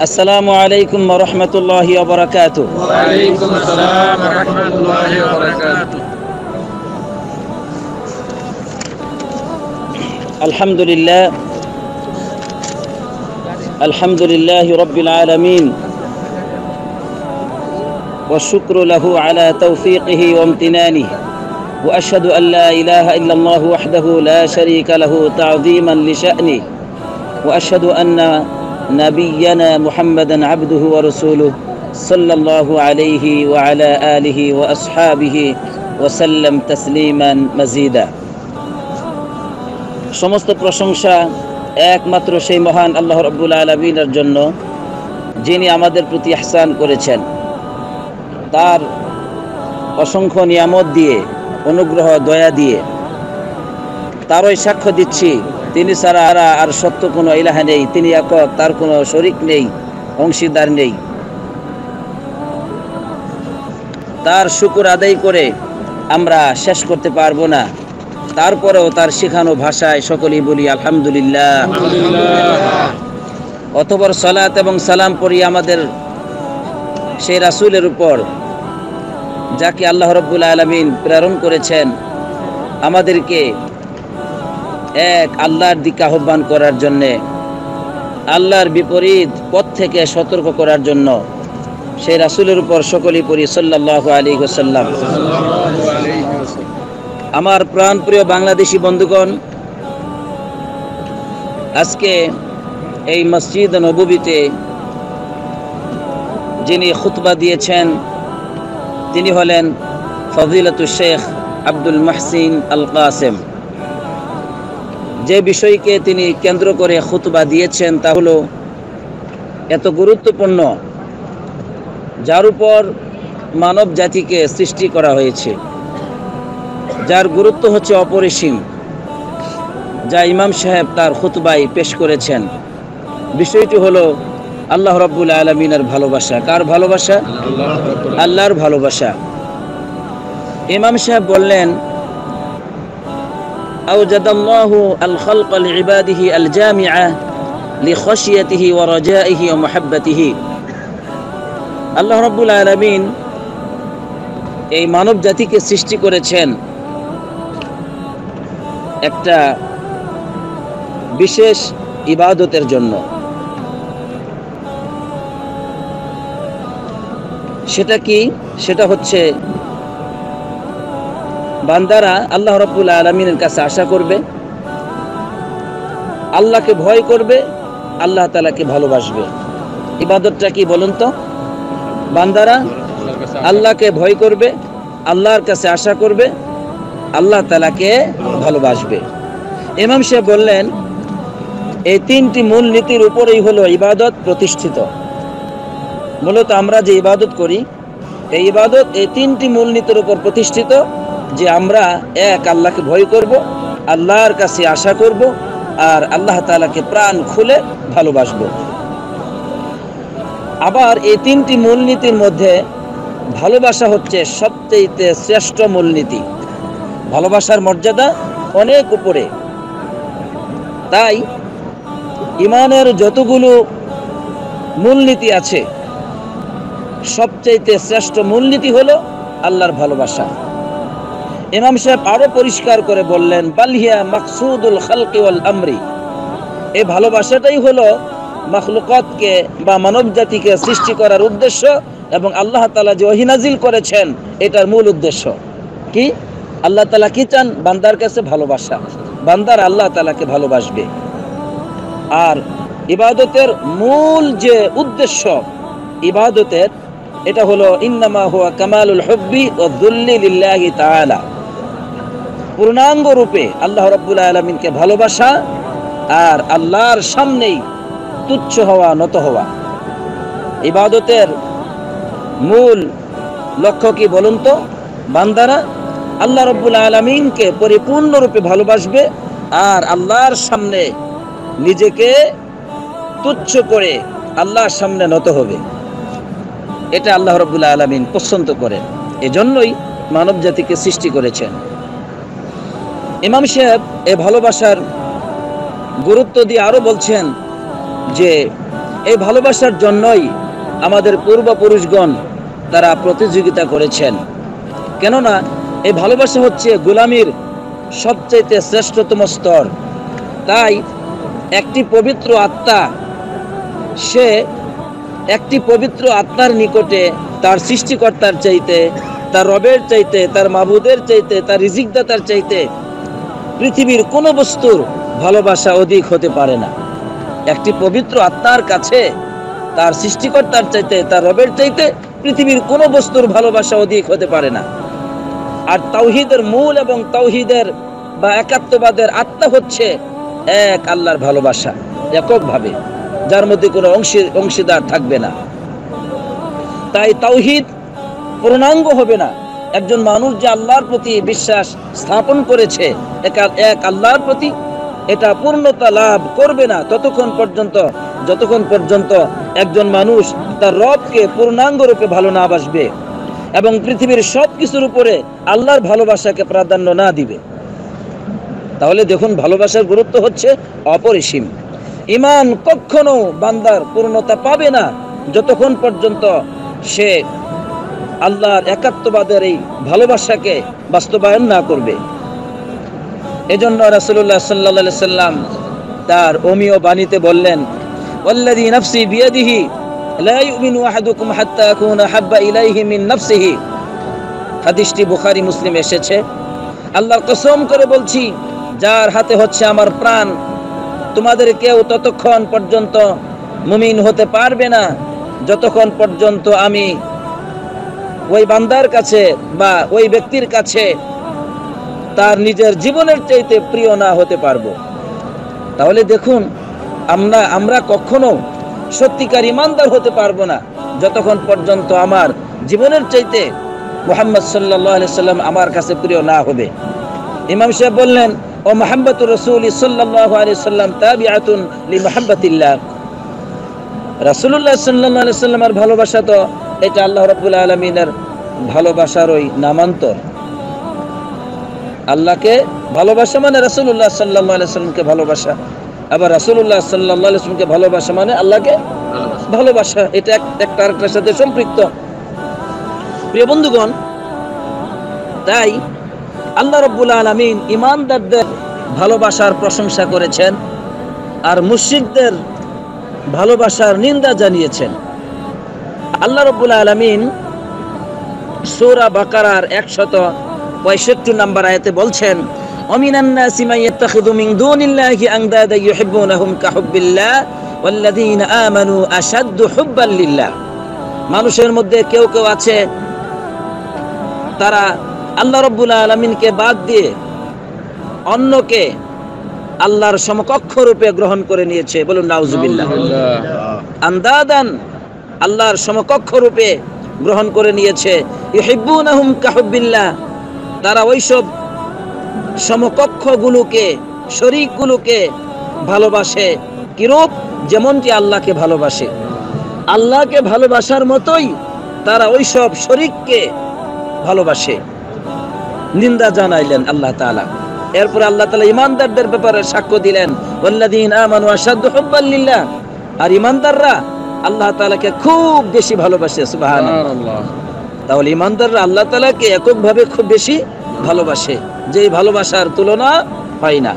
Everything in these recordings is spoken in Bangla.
আসসালামু আলাইকুম ওয়া রাহমাতুল্লাহি ওয়া বারাকাতুহু। ওয়া আলাইকুম আসসালাম ওয়া রাহমাতুল্লাহি ওয়া বারাকাতুহু। আলহামদুলিল্লাহ আলহামদুলিল্লাহি রাব্বিল আলামিন ওয়া শুকরু লাহু আলা তাওফীকিহি ওয়া ইমতিনানিহি ওয়া আশহাদু আন লা ইলাহা ইল্লাল্লাহু ওয়াহদাহু লা শারীকা লাহু তা'যীমান লিশা'নিহি ওয়া আশহাদু আন্না নাবিয়্যানা মুহাম্মাদান আবদুহু ওয়া রাসূলুহু সাল্লাল্লাহু আলাইহি ওয়া আলা আলিহি ওয়া আসহাবিহি ওয়া সাল্লাম তাসলিমান মাজিদা। সমস্ত প্রশংসা একমাত্র সেই মহান আল্লাহ রাব্বুল আলামিনের জন্য, যিনি আমাদের প্রতি ইহসান করেছেন। তার অসংখ্য নিয়ামত দিয়ে, অনুগ্রহ দয়া দিয়ে তারই সাক্ষ্য দিচ্ছি, তিনি ছাড়া আর সত্য কোনো ইলাহ নেই, তিনি একক, তার কোনো শরীক নেই, অংশীদার নেই। তার শুকর আদায় করে আমরা শেষ করতে পারবো না। তারপরেও তার শেখানো ভাষায় সকলেই বলি আলহামদুলিল্লাহ। অতঃপর সালাত এবং সালাম পড়ি আমাদের সেই রাসূলের উপর, যাকে আল্লাহ রাব্বুল আলামিন প্রেরণ করেছেন আমাদেরকে এক আল্লাহর দিকে আহ্বান করার জন্যে, আল্লাহর বিপরীত পথ থেকে সতর্ক করার জন্য। সেই রাসূলের উপর সকলেই পড়ি সাল্লাল্লাহু আলাইহি ওয়াসাল্লাম। আমার প্রাণপ্রিয় বাংলাদেশি বন্ধুগণ, আজকে এই মসজিদ নববীতে যিনি খুতবা দিয়েছেন তিনি হলেন ফজিলাতুল শেখ আব্দুল মুহসিন আল কাসেম। যে বিষয়কে তিনি কেন্দ্র করে খুতবা দিয়েছেন তা হলো এত গুরুত্বপূর্ণ, যার উপর মানব জাতিকে সৃষ্টি করা হয়েছে, যার গুরুত্ব হচ্ছে অপরিসীম, যা ইমাম সাহেব তার খুতবায় পেশ করেছেন। বিষয়টি হলো আল্লাহ রাব্বুল আলামিনের ভালোবাসা। কার ভালোবাসা? আল্লাহর ভালোবাসা। ইমাম সাহেব বললেন, আওজাদাল্লাহু আল খালকা লিইবাদিহি আল জামিআ লিখাশিয়াতিহি ওয়া রাজাইহি ওয়া মুহাব্বাতিহি। আল্লাহ রাব্বুল আলামিন এই মানব জাতিকে সৃষ্টি করেছেন একটা বিশেষ ইবাদতের জন্য। সেটা কি? সেটা হচ্ছে বান্দারা আল্লাহ রাব্বুল আলামিনের কাছে আশা করবে, আল্লাহকে ভয় করবে, আল্লাহ তাআলাকে ভালোবাসবে। ইবাদতটা কি বলুন তো? বান্দারা আল্লাহকে ভয় করবে, আল্লাহর কাছে আশা করবে, আল্লাহ তাআলাকে ভালোবাসবে। ইমাম সাহেব বললেন, এই তিনটি মূল নীতির উপরেই হলো ইবাদত প্রতিষ্ঠিত। মূলত আমরা যে ইবাদত করি, এই ইবাদত এই তিনটি মূল নীতির উপর প্রতিষ্ঠিত, যে আমরা এক আল্লাহকে ভয় করব, আল্লাহর কাছে আশা করব, আর আল্লাহ তাআলাকে প্রাণ খুলে ভালোবাসব। আবার এই তিনটি মূলনীতির মধ্যে ভালোবাসা হচ্ছে সবচেয়ে শ্রেষ্ঠ মূলনীতি। ভালোবাসার মর্যাদা অনেক উপরে। তাই ঈমানের যতগুলো মূলনীতি আছে, সবচেয়ে শ্রেষ্ঠ মূলনীতি হলো আল্লাহর ভালোবাসা। ইমাম সাহেব আরো পরিষ্কার করে বললেন, বালহিয়া মাকসুদুল খালকি ওয়াল আমরি। এই ভালোবাসাটাই হলো মাখলুকাতকে বা মানব জাতিকে সৃষ্টি করার উদ্দেশ্য, এবং আল্লাহ তাআলা যে ওহী নাজিল করেছেন এটার মূল উদ্দেশ্য কি? আল্লাহ তাআলা কি চান? বান্দার কাছে ভালোবাসা। বান্দার আল্লাহ তাআলাকে ভালোবাসবে। আর ইবাদতের মূল যে উদ্দেশ্য ইবাদতের, এটা হলো ইন্নামা হুয়া কামালুল হুব্বি ওয়া যুল্লি লিল্লাহি তাআলা। পূর্ণাঙ্গ রূপে আল্লাহ রাব্বুল আলামিনকে ভালোবাসা আর আল্লাহর সামনেই তুচ্ছ হওয়া, নত হওয়া। ইবাদতের মূল লক্ষ্য কি বলুন তো? বান্দারা আল্লাহ রাব্বুল আলামিনকে পরিপূর্ণরূপে ভালোবাসবে আর আল্লাহর সামনে নিজেকে তুচ্ছ করে আল্লাহর সামনে নত হবে। এটা আল্লাহ রাব্বুল আলামিন পছন্দ করেন, এজন্যই মানব জাতিকে সৃষ্টি করেছেন। ইমাম সাহেব এই ভালোবাসার গুরুত্ব দিয়ে আরো বলছেন যে এই ভালোবাসার জন্যই আমাদের পূর্বপুরুষগণ তারা প্রতিযোগিতা করেছেন। কেননা এই ভালোবাসা হচ্ছে গোলামির সবচাইতে শ্রেষ্ঠতম স্তর। তাই একটি পবিত্র আত্মা, সে একটি পবিত্র আত্মার নিকটে তার সৃষ্টিকর্তার চাইতে, তার রবের চাইতে, তার মাবুদের চাইতে, তার রিজিকদাতার চাইতে পৃথিবীর কোনো বস্তুর ভালোবাসা অধিক হতে পারে না। একটি পবিত্র আত্মার কাছে তার সৃষ্টিকর্তার চাইতে, তার রবের চাইতে পৃথিবীর কোনো বস্তুর ভালোবাসা অধিক হতে পারে না। আর তাওহীদের মূল এবং তাওহীদের বা একাত্মবাদের আত্মা হচ্ছে এক আল্লাহর ভালোবাসা, এককভাবে, যার মধ্যে কোনো অংশীদার থাকবে না। তাই তাওহীদ পূর্ণাঙ্গ হবে না। একজন মানুষ যে আল্লাহর প্রতি বিশ্বাস স্থাপন করেছে, এক আল্লাহর প্রতি, এটা পূর্ণতা লাভ করবে না যতক্ষণ পর্যন্ত একজন মানুষ তার রবকে পূর্ণাঙ্গ রূপে ভালো না বাসবে এবং পৃথিবীর সব কিছুর উপরে আল্লাহর ভালোবাসাকে প্রাধান্য না দিবে। তাহলে দেখুন, ভালোবাসার গুরুত্ব হচ্ছে অপরিসীম। ঈমান কখনো বান্দার পূর্ণতা পাবে না যতক্ষণ পর্যন্ত সে আল্লাহর একাত্মবাদের এই ভালোবাসাকে বাস্তবায়ন না করবে। এজন্য রাসূলুল্লাহ সাল্লাল্লাহু আলাইহি সাল্লাম তার অমীয় বাণীতে বললেন, ওয়াল্লাযী নাফসি বিয়াদিহি লা ইউমিনু আহাদুকুম হাত্তা আকুনা হাব্বা ইলাইহি মিন নাফসিহি। হাদিসটি বুখারী মুসলিমে এসেছে। আল্লাহর কসম করে বলছি, যার হাতে হচ্ছে আমার প্রাণ, তোমাদের কেউ ততক্ষণ পর্যন্ত মুমিন হতে পারবে না যতক্ষণ পর্যন্ত আমি ওই বান্দার কাছে বা ওই ব্যক্তির কাছে তার নিজের জীবনের চাইতে প্রিয় না হতে পারবো। তাহলে দেখুন, আমরা কখনো সত্যিকার ইমানদার হতে পারবো না যতক্ষণ পর্যন্ত আমার জীবনের চাইতে মুহাম্মদ সাল্লাল্লাহু আলাইহি সাল্লাম আমার কাছে প্রিয় না হবে। ইমাম সাহেব বললেন, ও মুহাব্বাতুর রাসূল সাল্লাল্লাহু আলাইহি সাল্লাম তাবিআতুন লিমুহাব্বাতিল্লাহ। রাসূলুল্লাহ সাল্লাল্লাহু আলাইহি সাল্লামের ভালোবাসা তো এটা আল্লাহ রাব্বুল আলামিনের ভালোবাসার ওই নামান্তর। আল্লাহকে ভালোবাসা মানে রাসূলুল্লাহ সাল্লাল্লাহু আলাইহি সাল্লামকে ভালোবাসা, আবার রাসূলুল্লাহ সাল্লাল্লাহু আলাইহি সাল্লামকে ভালোবাসা মানে আল্লাহকে ভালোবাসা। এটা একটা আরেকটার সাথে সম্পৃক্ত। প্রিয় বন্ধুগণ, তাই আল্লাহ রাব্বুল আলামিন ঈমানদারদের ভালোবাসার প্রশংসা করেছেন আর মুশরিকদের ভালোবাসার নিন্দা জানিয়েছেন। আল্লাহ রাব্বুল আলামিন সূরা বাকারার 165 নম্বর আয়াতে বলছেন, ওমিনান নাসি মান ইয়াত্তাখিযু মিন দুনিল্লাহি আনদাদা ইউহিব্বুনাহুম কাহুব্বিল্লাহ ওয়াল্লাযীনা আমানু আশাদ্দু হুব্বান লিল্লাহ। মানুষের মধ্যে কেউ কেউ আছে, তারা আল্লাহ রাব্বুল আলামিনকে বাদ দিয়ে অন্যকে আল্লাহর সমকক্ষ রূপে গ্রহণ করে নিয়েছে। বলুন নাউজুবিল্লাহ। আনদাদান, আল্লাহর সমকক্ষ রূপে গ্রহণ করে নিয়েছে। ইউহিব্বুনাহুম কাহুব্বিল্লাহ, তারা ওইসব সমকক্ষগুলোকে, শরীকগুলোকে ভালোবাসে কিরূপ? যেমনটি আল্লাহকে ভালোবাসে। আল্লাহকে ভালোবাসার মতোই তারা ওইসব শরীককে ভালোবাসে। নিন্দা জানাইলেন আল্লাহ তাআলা। এরপর আল্লাহ তাআলা ঈমানদারদের ব্যাপারে সাক্ষ্য দিলেন, ওয়াল্লাযীনা আমানু আশাদ্দু হুব্বান লিল্লাহ। আর ঈমানদাররা আল্লাহ তাআলাকে খুব বেশি ভালোবাসে। সুবহানাল্লাহ। তাহলে ঈমানদাররা আল্লাহ তাআলাকে এককভাবে খুব বেশি ভালোবাসে, যেই ভালোবাসার তুলনা হয় না।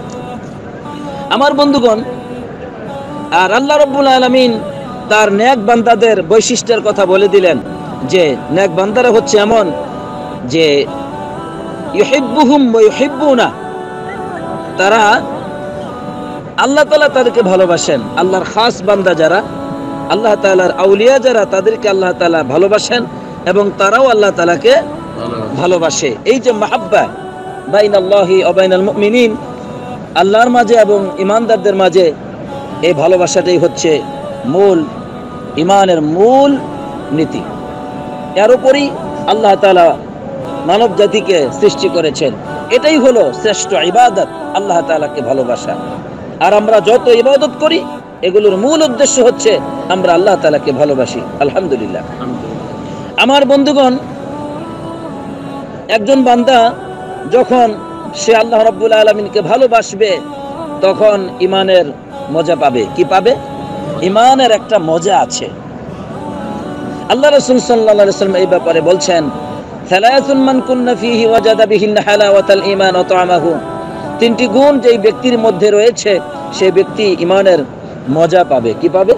আমার বন্ধুগণ, আর আল্লাহ রাব্বুল আলামিন তার নেক বান্দাদের বৈশিষ্ট্যের কথা বলে দিলেন যে নেক বান্দারা হচ্ছে এমন যে ইউহিব্বুহুম ওয়া ইউহিব্বুনা, তারা আল্লাহ তাআলা তাদেরকে ভালোবাসেন। আল্লাহর খাস বান্দা যারা, আল্লাহ তাআলার আউলিয়া যারা, তাদেরকে আল্লাহ তাআলা ভালোবাসেন এবং তারাও আল্লাহ তাআলাকে ভালোবাসে। এই যে মাহাব্বা বাইনাল্লাহি ওয়া বাইনাল মুমিনিন, আল্লাহর মাঝে এবং ঈমানদারদের মাঝে, এই ভালোবাসাটাই হচ্ছে মূল ঈমানের মূল নীতি। এর উপরই আল্লাহ তাআলা মানব জাতিকে সৃষ্টি করেছেন। এটাই হলো শ্রেষ্ঠ ইবাদত, আল্লাহ তাআলাকে ভালোবাসা। আর আমরা যত ইবাদত করি, এগুলোর মূল উদ্দেশ্য হচ্ছে আমরা আল্লাহ তাআলাকে ভালোবাসি। আলহামদুলিল্লাহ। আমার বন্ধুগণ, একজন বান্দা যখন সে আল্লাহ রাব্বুল আলামিনকে ভালোবাসবে, তখন ঈমানের মজা পাবে। কি পাবে? ইমানের একটা মজা আছে। আল্লাহ রাসূল সাল্লাল্লাহু আলাইহি ওয়াসাল্লাম এই ব্যাপারে বলছেন, সালাসুন মান কুন্না ফীহি ওয়াজাদা বিহিন্না হালাওয়াতাল ঈমান ওয়া তা'আমাহু। তিনটি গুণ যেই ব্যক্তির মধ্যে রয়েছে সেই ব্যক্তি ইমানের মজা পাবে। কি পাবে?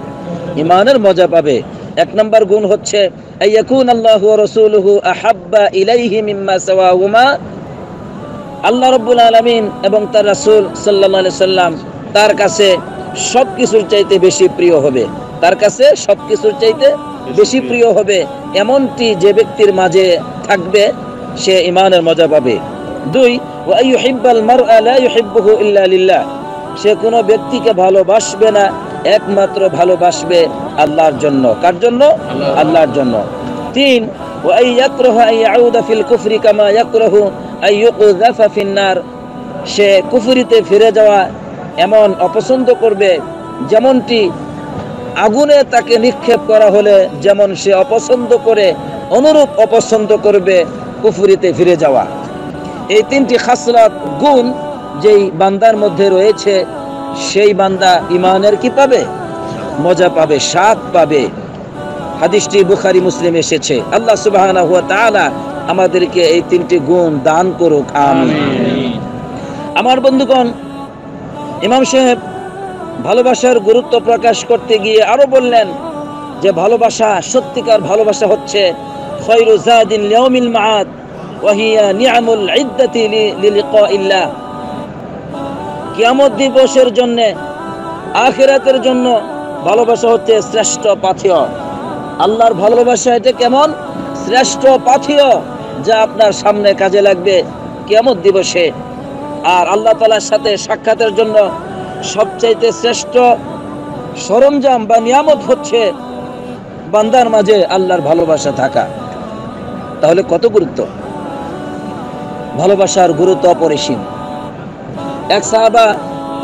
ইমানের মজা পাবে। এক নম্বর গুণ হচ্ছে আইয়াকুন আল্লাহু ওয়া রাসূলুহু আহাব্বা ইলাইহি মিম্মা সাওয়াহুমা। আল্লাহ রাব্বুল আলামিন এবং তার রাসূল সাল্লাল্লাহু আলাইহি সাল্লাম তার কাছে সবকিছুর চাইতে বেশি প্রিয় হবে। তার কাছে সবকিছুর চাইতে বেশি প্রিয় হবে এমনটি যে ব্যক্তির মাঝে থাকবে সে ইমানের মজা পাবে। দুই, ওয়া ইউহিব্বাল মারআ লা ইউহিব্বুহু ইল্লা লিল্লাহ। সে কোনো ব্যক্তিকে ভালোবাসবে না, একমাত্র ভালোবাসবে আল্লাহর জন্য। কার জন্য? আল্লাহর জন্য। তিন, ওয়া ইয়াকরাহু আন ইয়াউদা ফিল কুফরি কামা ইয়াকরাহু আন ইউকযাফা ফিন নার। সে কুফরিতে ফিরে যাওয়া এমন অপছন্দ করবে যেমনটি আগুনে তাকে নিক্ষেপ করা হলে যেমন সে অপছন্দ করে, অনুরূপ অপছন্দ করবে কুফরিতে ফিরে যাওয়া। এই তিনটি খাসলাত গুণ যেই বান্দার মধ্যে রয়েছে সেই বান্দা ইমানের কি পাবে? মজা পাবে, স্বাদ পাবে। হাদিসটি বুখারী মুসলিমে এসেছে। আল্লাহ সুবহানাহু ওয়া তাআলা আমাদেরকে এই তিনটি গুণ দান করুক, আমিন। আমার বন্ধুগণ, ইমাম সাহেব ভালোবাসার গুরুত্ব প্রকাশ করতে গিয়ে আরো বললেন যে ভালোবাসা, সত্যিকার ভালোবাসা হচ্ছে খায়রু যাদিন লিয়াউমিল মাআদ ওয়া হিয়া নি'মুল ইদ্দাতি লিলিকাইল্লাহ। কিয়ামত দিবসের জন্য, আখিরাতের জন্য ভালোবাসা হচ্ছে শ্রেষ্ঠ পাথেয়। আল্লাহর ভালোবাসা এটা কেমন? শ্রেষ্ঠ পাথেয়, যা আপনার সামনে কাজে লাগবে কিয়ামত দিবসে। আর আল্লাহ তাআলার সাথে সাক্ষাতের জন্য সবচাইতে শ্রেষ্ঠ সরঞ্জাম বা নিয়ামত হচ্ছে বান্দার মাঝে আল্লাহর ভালোবাসা থাকা। তাহলে কত গুরুত্ব! ভালোবাসার গুরুত্ব অপরিসীম। এক সাহাবা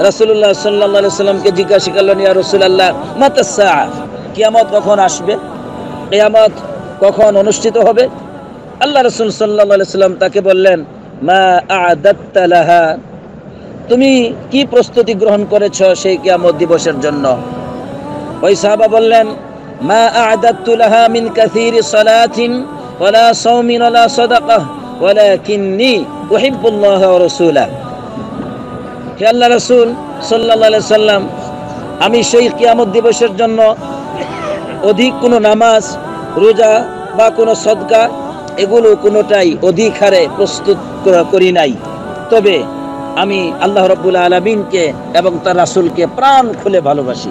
রাসূলুল্লাহ সাল্লাল্লাহু আলাইহি সাল্লামকে জিজ্ঞাসা করলেন, ইয়া রাসূলুল্লাহ মাতাস সাআ, কিয়ামত কখন আসবে? কিয়ামত কখন অনুষ্ঠিত হবে? আল্লাহ রাসূল সাল্লাল্লাহু আলাইহি সাল্লাম তাকে বললেন, মা আ'দাত্তা লাহা, তুমি কি প্রস্তুতি গ্রহণ করেছো সেই কিয়ামত দিবসের জন্য? ওই সাহাবা বললেন, মা আ'দাত্তু লাহা মিন কাসীরি সালাতিন ওয়ালা সাওমিন ওয়ালা সাদাকাহ ওয়ালাকিন্নী উহিব্বুল্লাহ ওয়া রাসূলাহ। হে আল্লাহ রাসূল সাল্লাল্লাহু আলাইহি সাল্লাম, আমি সেই কিয়ামত দিবসের জন্য অধিক কোনো নামাজ, রোজা বা কোনো সদকা এগুলো কোনোটাই অধিক হারে প্রস্তুত করি নাই। তবে আমি আল্লাহ রাব্বুল আলামিনকে এবং তার রাসূলকে প্রাণ খুলে ভালোবাসি।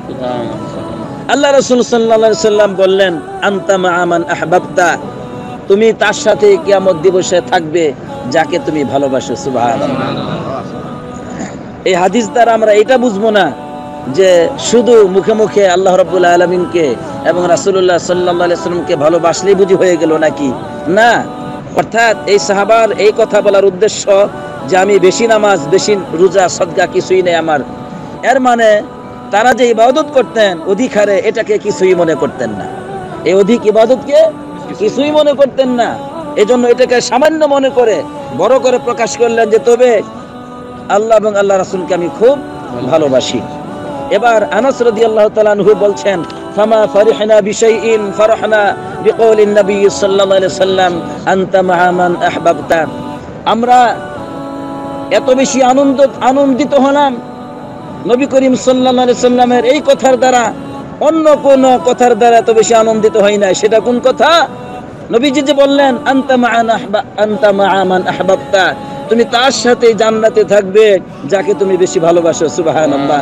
আল্লাহ রাসূল সাল্লাল্লাহু আলাইহি সাল্লাম বললেন, আনতা মা'a মান আহবাবতা, তুমি তার সাথে কিয়ামত দিবসে থাকবে যাকে তুমি ভালোবাসো। সুবহানাল্লাহ। এই হাদিস দ্বারা আমরা এটা বুঝবো না যে শুধু মুখে মুখে আল্লাহ রাব্বুল আলামিনকে এবং রাসূলুল্লাহ সাল্লাল্লাহু আলাইহি সাল্লামকে ভালোবাসলেই বুঝি হয়ে গেল নাকি? না। অর্থাৎ এই সাহাবার এই কথা বলার উদ্দেশ্য যে আমি বেশি নামাজ, বেশি রোজা, সদকা কিছুই নেই আমার, এর মানে তারা যে ইবাদত করতেন অধিক হারে এটাকে কিছুই মনে করতেন না। এই অধিক ইবাদতকে কিছুই মনে করতেন না। এজন্য এটাকে সামান্য মনে করে বড় করে প্রকাশ করলেন যে তবে আল্লাহ এবং আল্লাহ রাসূলকে আমি খুব ভালোবাসি। এবার আনাস রাদিয়াল্লাহু তাআলা আনহু বলছেন, ফামা ফারিহনা বিশাইইন ফারাহনা বিকৌলিন নবী সাল্লাল্লাহু আলাইহি সাল্লাম আনতা মা'a মান আহবাবতা। আমরা এত বেশি আনন্দিত হলাম নবী করিম সাল্লাল্লাহু আলাইহি সাল্লামের এই কথার দ্বারা, অন্য কোন কথার দ্বারা এত বেশি আনন্দিত হই না। সেটা কোন কথা? নবীজি যে বললেন আনতা মা'a মান আহবাবতা, তুমি তার সাথে জান্নাতে থাকবে যাকে তুমি বেশি ভালোবাসো। সুবহানাল্লাহ।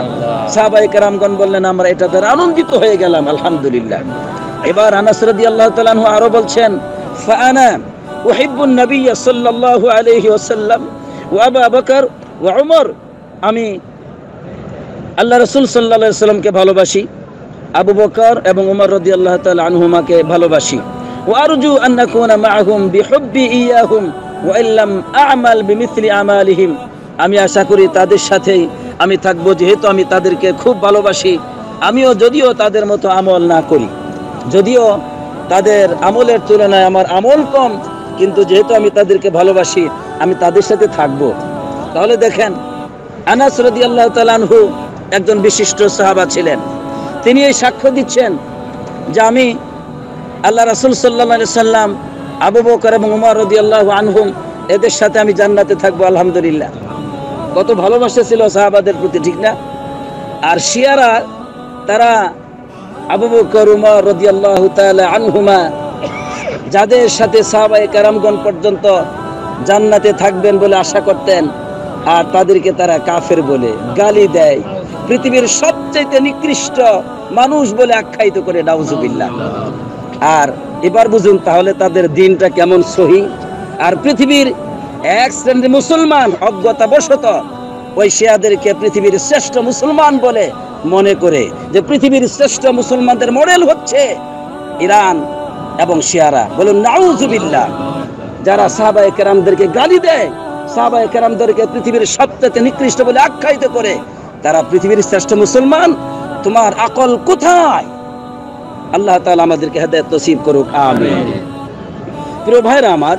সাহাবায়ে কেরামগণ বললেন, আমরা এটা দ্বারা আনন্দিত হয়ে গেলাম, আলহামদুলিল্লাহ। এবার আনাস রাদিয়াল্লাহু তাআলা আনহু আরো বলছেন, ফাআনা উহিব্বুন নবিয়্য সাল্লাল্লাহু আলাইহি ওয়াসাল্লাম ওয়া আবু বকর ওয়া উমর, আমি আল্লাহ রাসূল সাল্লাল্লাহু আলাইহি ওয়াসাল্লামকে ভালোবাসি, আবু বকর এবং উমর রাদিয়াল্লাহু তাআলা আনহুমাকে ভালোবাসি। ওয়া আরজু আন নাকুনা মাআহুম বিহুব্বি ইয়াহুম ওয়া ইল্লাম আ'মাল বিমিথলি আমালিহিম, আমি আশা করি তাদের সাথেই আমি থাকবো, যেহেতু আমি তাদেরকে খুব ভালোবাসি। আমিও যদিও তাদের মতো আমল না করি, যদিও তাদের আমলের তুলনায় আমার আমল কম, কিন্তু যেহেতু আমি তাদেরকে ভালোবাসি আমি তাদের সাথে থাকবো। তাহলে দেখেন, আনাস রাদিয়াল্লাহু তাআলা আনহু একজন বিশিষ্ট সাহাবা ছিলেন। তিনি এই সাক্ষ্য দিচ্ছেন যে আমি আল্লাহ রাসূল সাল্লাল্লাহু আলাইহি সাল্লাম, আবু বকর এবং উমর রাদিয়াল্লাহু আনহুম, এদের সাথে আমি জান্নাতে থাকবো আলহামদুলিল্লাহ। কত ভালোবাসা ছিল সাহাবাদের প্রতি, ঠিক না? আর শিয়ারা, তারা আবু বকর উমর রাদিয়াল্লাহু তাআলা আনহুমা, যাদের সাথে সাহাবায়ে কেরামগণ পর্যন্ত জান্নাতে থাকবেন বলে আশা করতেন, আর তাদেরকে তারা কাফের বলে গালি দেয়, পৃথিবীর সবচেয়ে নিকৃষ্ট মানুষ বলে আখ্যায়িত করে, নাউজুবিল্লাহ। আর এবার বুঝুন তাহলে তাদের দিনটা কেমন সহি। আর পৃথিবীর এক শ্রেণীর মুসলমান অজ্ঞতাবশত ওই শিয়াদেরকে পৃথিবীর শ্রেষ্ঠ মুসলমান বলে মনে করে, যে পৃথিবীর শ্রেষ্ঠ মুসলমানদের মডেল হচ্ছে ইরান এবং শিয়ারা। বলুন নাউজুবিল্লাহ। যারা সাহাবায়ে কেরামদেরকে গালি দেয়, সাহাবায়ে কেরামদেরকে পৃথিবীর সবচেয়ে নিকৃষ্ট বলে আখ্যায়িত করে, তারা পৃথিবীর শ্রেষ্ঠ মুসলমান। তোমার আকল কোথায়? আল্লাহ তাআলা আমাদেরকে হেদায়েত নসিব করুক, আমিন। প্রিয় ভাইরা আমার,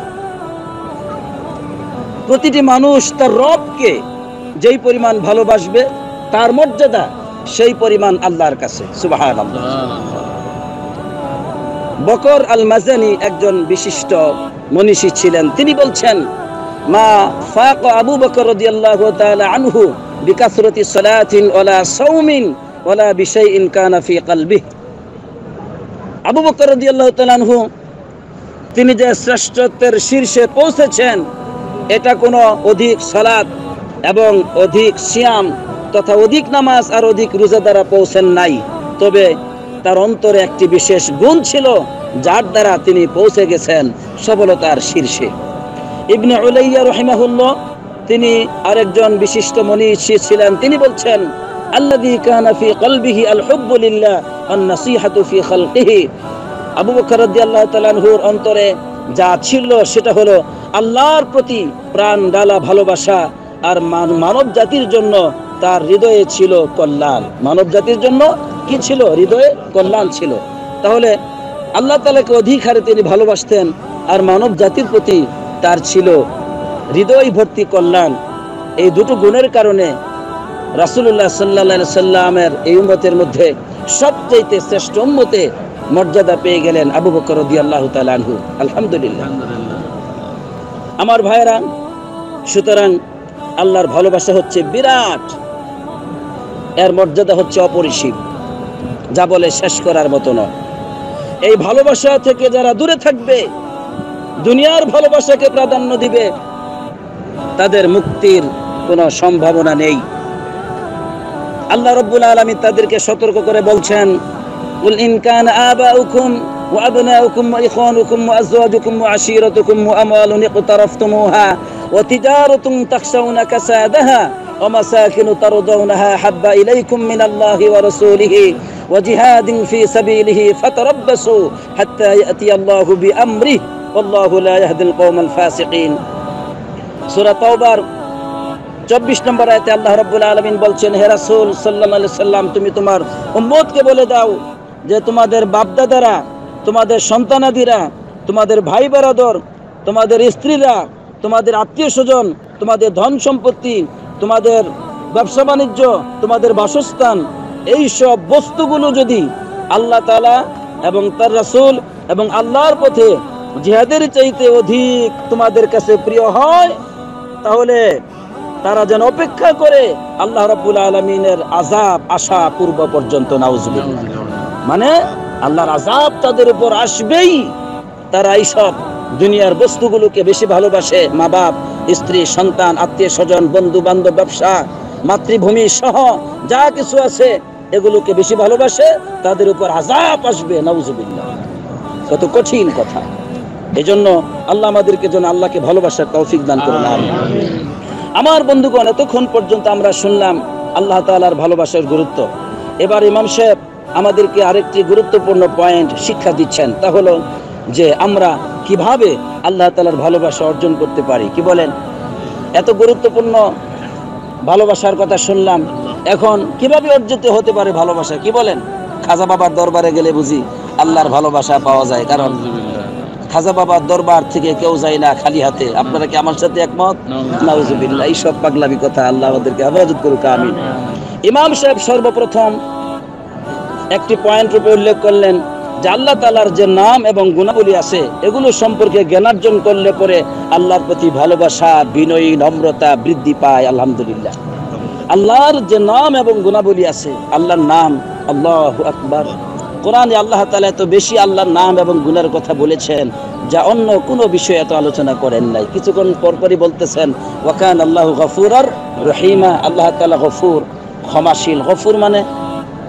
প্রতিটি মানুষ তার রবকে যেই পরিমাণ ভালোবাসবে, তার মর্যাদা সেই পরিমাণ আল্লাহর কাছে, সুবহানাল্লাহ। বকর আল মাজানি একজন বিশিষ্ট মনীষী ছিলেন। তিনি বলছেন, মা ফাকা আবু বকর রাদিয়াল্লাহু তাআলা আনহু বিকাসরাতি সালাতিন ওয়ালা সাওমিন ওয়ালা বিশাইইন কানা ফি কলবিহি। আবু বকর রাদিয়াল্লাহু তাআলা আনহু, তিনি যে শ্রেষ্ঠত্বের শীর্ষে পৌঁছেছেন, এটা কোনো অধিক সালাত এবং অধিক সিয়াম তথা অধিক নামাজ আর অধিক রোজা দ্বারা পৌঁছেন নাই। তবে তার অন্তরে একটি বিশেষ গুণ ছিল, যার দ্বারা তিনি পৌঁছে গেছেন সফলতার শীর্ষে। ইবনে উলাইয়া রাহিমাহুল্লাহ, তিনি আরেকজন বিশিষ্ট মনীষী ছিলেন। তিনি বলছেন, আল্লাযী কানা ফি কলবিহি আল হুব্বু লিল্লাহ ওয়ান নাসিহাতু ফি খালকিহি। আবু বকর রাদিয়াল্লাহু তাআলা আনহুর অন্তরে যা ছিল সেটা হলো আল্লাহর প্রতি প্রাণ ডালা ভালোবাসা, আর মানব জাতির জন্য তার হৃদয়ে ছিল কল্যাণ। মানব জাতির জন্য কি ছিল? হৃদয়ে কল্যাণ ছিল। তাহলে আল্লাহ তাআলাকে অধিক হারে তিনি ভালোবাসতেন, আর মানব জাতির প্রতি তার ছিল হৃদয় ভর্তি কল্যাণ। এই দুটো গুণের কারণে রাসূলুল্লাহ সাল্লাল্লাহু আলাইহি সাল্লামের এই উম্মতের মধ্যে সবচেয়ে শ্রেষ্ঠ উম্মতে মর্যাদা পেয়ে গেলেন আবু বকর রাদিয়াল্লাহু তাআলা আনহু, আলহামদুলিল্লাহ। আমার ভাইরা, সুতরাং আল্লাহর ভালোবাসা হচ্ছে বিরাট, এর মর্যাদা হচ্ছে অপরিসীম, যা বলে শেষ করার মতো নয়। এই ভালোবাসা থেকে যারা দূরে থাকবে, দুনিয়ার ভালোবাসাকে প্রাধান্য দিবে, তাদের মুক্তির কোনো সম্ভাবনা নেই। আল্লাহ রাব্বুল আলামিন তাদেরকে সতর্ক করে বলছেন, কুল ইন কানা আবাউকুম ওয়া আবনাউকুম ওয়া ইখওয়ানুকুম ওয়া আজওয়াজুকুম ওয়া আশীরাতুকুম ওয়া আমওয়ালুন ইকতারাফতুমুহা ওয়া তিজারাতুন তাখশাউনা কাসাদাহা ওয়া মাসাকিনু তারদাউনাহা হাব্বা ইলাইকুম মিনাল্লাহি ওয়া রাসূলিহি ওয়া জিহাদিন ফি সাবিলিহি ফাতারাব্বাসু হাত্তা ইয়াতিয়াল্লাহু বিআমরিহি ওয়াল্লাহু লা ইয়াহদিল কওমাল ফাসিকিন। সূরা তাওবার 24 নম্বর আয়াতে আল্লাহ রাব্বুল আলামিন বলছেন, হে রাসূল সাল্লাল্লাহু আলাইহি সাল্লাম, তুমি তোমার উম্মতকে বলে দাও যে তোমাদের বাপদাদারা, তোমাদের সন্তানাদিরা, তোমাদের ভাই বেরাদর, তোমাদের স্ত্রীরা, তোমাদের আত্মীয় স্বজন, তোমাদের ধন সম্পত্তি, তোমাদের ব্যবসা বাণিজ্য, তোমাদের বাসস্থান, এই সব বস্তুগুলো যদি আল্লাহ তাআলা এবং তার রাসূল এবং আল্লাহর পথে জিহাদের চাইতে অধিক তোমাদের কাছে প্রিয় হয়, তাহলে তারা যেন অপেক্ষা করে আল্লাহ রাব্বুল আলামিনের আযাব আসা পূর্ব পর্যন্ত। নাউজুবিল্লাহ। মানে আল্লাহর আযাব তাদের উপর আসবেই। তারা এইসব দুনিয়ার বস্তুগুলোকে বেশি ভালোবাসে, মা বাপ, স্ত্রী, সন্তান, আত্মীয় স্বজন, বন্ধু বান্ধব, ব্যবসা, মাতৃভূমি সহ যা কিছু আছে এগুলোকে বেশি ভালোবাসে, তাদের উপর আযাব আসবে। নাউজুবিল্লাহ। কত কঠিন কথা। এজন্য আল্লাহ আমাদেরকে যেন আল্লাহকে ভালোবাসার তৌফিক দান করুন, আমিন। আমার বন্ধুগণ, এতক্ষণ পর্যন্ত আমরা শুনলাম আল্লাহ তাআলার ভালোবাসার গুরুত্ব। এবার ইমাম সাহেব আমাদেরকে আরেকটি গুরুত্বপূর্ণ পয়েন্ট শিক্ষা দিচ্ছেন, তা হলো যে আমরা কিভাবে আল্লাহ তাআলার ভালোবাসা অর্জন করতে পারি। কি বলেন? এত গুরুত্বপূর্ণ ভালোবাসার কথা শুনলাম, এখন কিভাবে অর্জিত হতে পারে ভালোবাসা? কি বলেন? খাজা বাবার দরবারে গেলে বুঝি আল্লাহর ভালোবাসা পাওয়া যায়, কারণ খাজা বাবার দরবার থেকে কেউ যায় না খালি হাতে। আপনারা কি আমার সাথে একমত? নাউজুবিল্লাহ। এইসব পাগলামি কথা, আল্লাহ আমাদেরকে হেফাজত করুক, আমিন। ইমাম সাহেব সর্বপ্রথম একটি পয়েন্ট রূপে উল্লেখ করলেন যে আল্লাহ তাআলার যে নাম এবং গুণাবলী আছে এগুলো সম্পর্কে জ্ঞানার্জন করলে পরে আল্লাহর প্রতি ভালোবাসা, বিনয়ী, নম্রতা বৃদ্ধি পায়। আলহামদুলিল্লাহ। আল্লাহর যে নাম এবং গুণাবলী আছে, আল্লাহর নাম আল্লাহু আকবার। কোরআনে আল্লাহ তাআলা এত বেশি আল্লাহর নাম এবং গুণের কথা বলেছেন যা অন্য কোনো বিষয়ে এত আলোচনা করেন নাই। কিছুক্ষণ পরপরই বলতেছেন ওয়া কানা আল্লাহু গফুরার রহিমা। আল্লাহ তাআলা গফুর, ক্ষমাশীল। গফুর মানে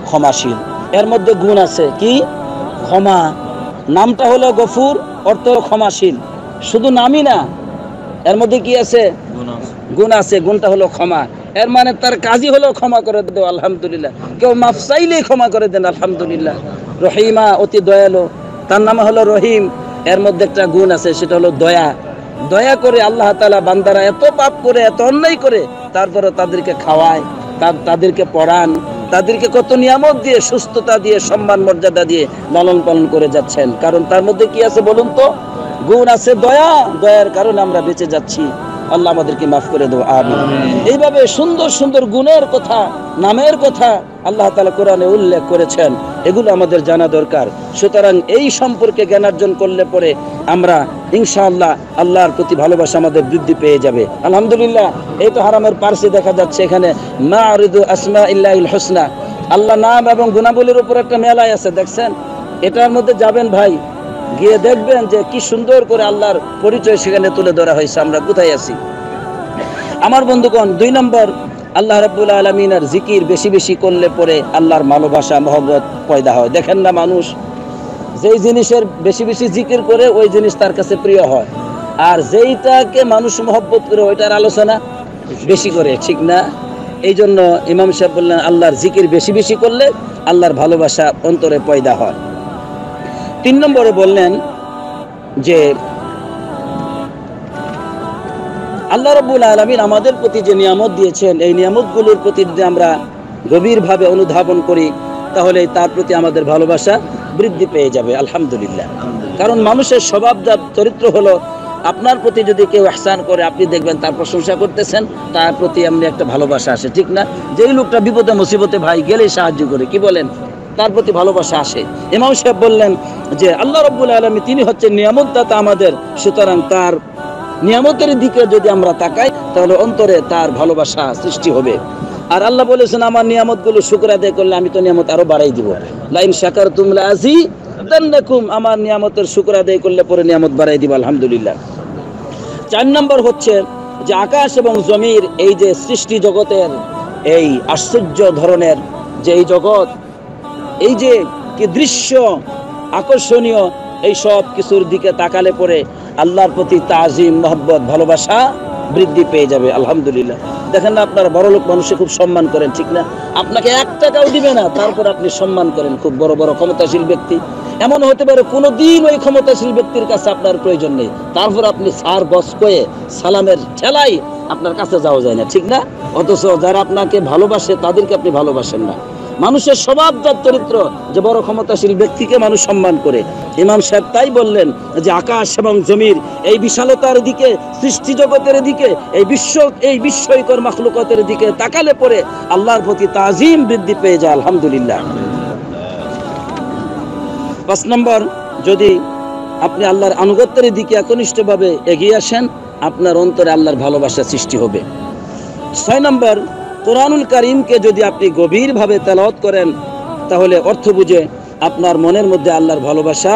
ক্ষমাশীল। এর মধ্যে গুণ আছে কি? ক্ষমা। নামটা হলো গফুর, অর্থ ক্ষমাশীল। শুধু নামই না, এর মধ্যে কি আছে? গুণ আছে। গুণটা হলো ক্ষমা। এর মানে তার কাজই হলো ক্ষমা করে দেও। আলহামদুলিল্লাহ। কেউ মাফ চাইলেই ক্ষমা করে দেন। আলহামদুলিল্লাহ। রহিমা, অতি দয়ালু। তার নাম হলো রহিম। এর মধ্যে একটা গুণ আছে, সেটা হলো দয়া। দয়া করে আল্লাহ তাআলা বান্দারা এত পাপ করে, এত অন্যায় করে, তারপরে তাদেরকে খাওয়ায়, তাদেরকে পড়ান, তাদেরকে কত নিয়ামত দিয়ে, সুস্থতা দিয়ে, সম্মান মর্যাদা দিয়ে লালন পালন করে যাচ্ছেন। কারণ তার মধ্যে কি আছে বলুন তো? গুণ আছে দয়া। দয়ার কারণে আমরা বেঁচে যাচ্ছি। আল্লাহ আমাদেরকে মাফ করে দেব, আমিন। এইভাবে সুন্দর সুন্দর গুণের কথা, নামের কথা আল্লাহ তাআলা কোরআনে উল্লেখ করেছেন। এগুলো আমাদের জানা দরকার। সুতরাং এই সম্পর্কে জ্ঞানার্জন করলে পরে আমরা ইনশাআল্লাহ আল্লাহর প্রতি ভালোবাসা আমাদের বৃদ্ধি পেয়ে যাবে। আলহামদুলিল্লাহ। এই তো হারামের পার্শ্বে দেখা যাচ্ছে এখানে মা'রিদু আসমাইল্লাহিল হুসনা, আল্লাহ নাম এবং গুণাবলীর উপর একটা মেলায় আছে, দেখছেন? এটার মধ্যে যাবেন ভাই, গিয়ে দেখবেন যে কি সুন্দর করে আল্লাহর পরিচয় সেখানে তুলে ধরা হয়েছে। আমরা কোথায় আছি আমার বন্ধুগণ? 2 নম্বর, আল্লাহ রাব্বুল আলামিনের জিকির বেশি বেশি করলে পরে আল্লাহর ভালোবাসা, মহব্বত পয়দা হয়। দেখেন না, মানুষ যেই জিনিসের বেশি বেশি জিকির করে ওই জিনিস তার কাছে প্রিয় হয়, আর যেইটাকে মানুষ মহব্বত করে ওইটার আলোচনা বেশি করে, ঠিক না? এই জন্য ইমাম সাহেব বললেন আল্লাহর জিকির বেশি বেশি করলে আল্লাহর ভালোবাসা অন্তরে পয়দা হয়। 3 নম্বরে বললেন যে আল্লাহ রাব্বুল আলামিন আমাদের প্রতি যে নিয়ামত দিয়েছেন, এই নিয়ামতগুলোর প্রতি যদি আমরা গভীরভাবে অনুধাবন করি তাহলে তার প্রতি আমাদের ভালোবাসা বৃদ্ধি পেয়ে যাবে। আলহামদুলিল্লাহ। কারণ মানুষের স্বভাবজাত চরিত্র হলো, আপনার প্রতি যদি কেউ ইহসান করে আপনি দেখবেন তার প্রশংসা করতেছেন, তার প্রতি এমনি একটা ভালোবাসা আসে, ঠিক না? যেই লোকটা বিপদে মুসিবতে ভাই গেলেই সাহায্য করে, কি বলেন? তার প্রতি ভালোবাসা আসে। ইমাম সাহেব বললেন যে আল্লাহ রাব্বুল আলামিন তিনি হচ্ছেন নিয়ামতদাতা আমাদের। সুতরাং তার নিয়ামতের দিকে যদি আমরা তাকাই তাহলে অন্তরে তার ভালোবাসা সৃষ্টি হবে। আর আল্লাহ বলেছেন আমার নিয়ামতগুলো শুকর আদায় করলে আমি তো নিয়ামত আরো বাড়াই দিব। লাইন শাকারতুম লাযিদান্নাকুম, আমার নিয়ামতের শুকর আদায় করলে পরে নিয়ামত বাড়াই দিব। আলহামদুলিল্লাহ। 4 নম্বর হচ্ছে যে আকাশ এবং জমির এই যে সৃষ্টি জগতের এই আশ্চর্য ধরনের যে এই জগৎ, এই যে কি দৃশ্য আকর্ষণীয়, এই সব কিছুর দিকে তাকালে পরে আল্লাহর প্রতি তাজিম, মহব্বত, ভালোবাসা বৃদ্ধি পেয়ে যাবে। আলহামদুলিল্লাহ। দেখেন না, আপনার বড় লোক মানুষে খুব সম্মান করেন, ঠিক না? আপনাকে 1 টাকাও দিবে না, তারপর আপনি সম্মান করেন। খুব বড় বড় ক্ষমতাশীল ব্যক্তি, এমন হতে পারে কোনোদিন ওই ক্ষমতাশীল ব্যক্তির কাছে আপনার প্রয়োজন নেই, তারপর আপনি স্যার বস কয়ে সালামের ঠেলাই আপনার কাছে যাওয়া যায় না, ঠিক না? অথচ যারা আপনাকে ভালোবাসে তাদেরকে আপনি ভালোবাসেন না। মানুষের স্বভাবজাত চরিত্র যে বড় ক্ষমতাশীল ব্যক্তিকে মানুষ সম্মান করে। ইমাম সাহেব তাই বললেন যে আকাশ এবং জমির এই বিশালতার দিকে, সৃষ্টি জগতের দিকে, এই বিস্ময়কর মাখলুকাতের দিকে তাকালে পরে আল্লাহর প্রতি তাজিম বৃদ্ধি পেয়ে যায়। আলহামদুলিল্লাহ। 5 নম্বর, যদি আপনি আল্লাহর আনুগত্যের দিকে একনিষ্ঠভাবে এগিয়ে আসেন আপনার অন্তরে আল্লাহর ভালোবাসা সৃষ্টি হবে। 6 নম্বর, কোরআনুল কারীমকে যদি আপনি গভীরভাবে তেলাওয়াত করেন তাহলে অর্থ বুঝে আপনার মনের মধ্যে আল্লাহর ভালোবাসা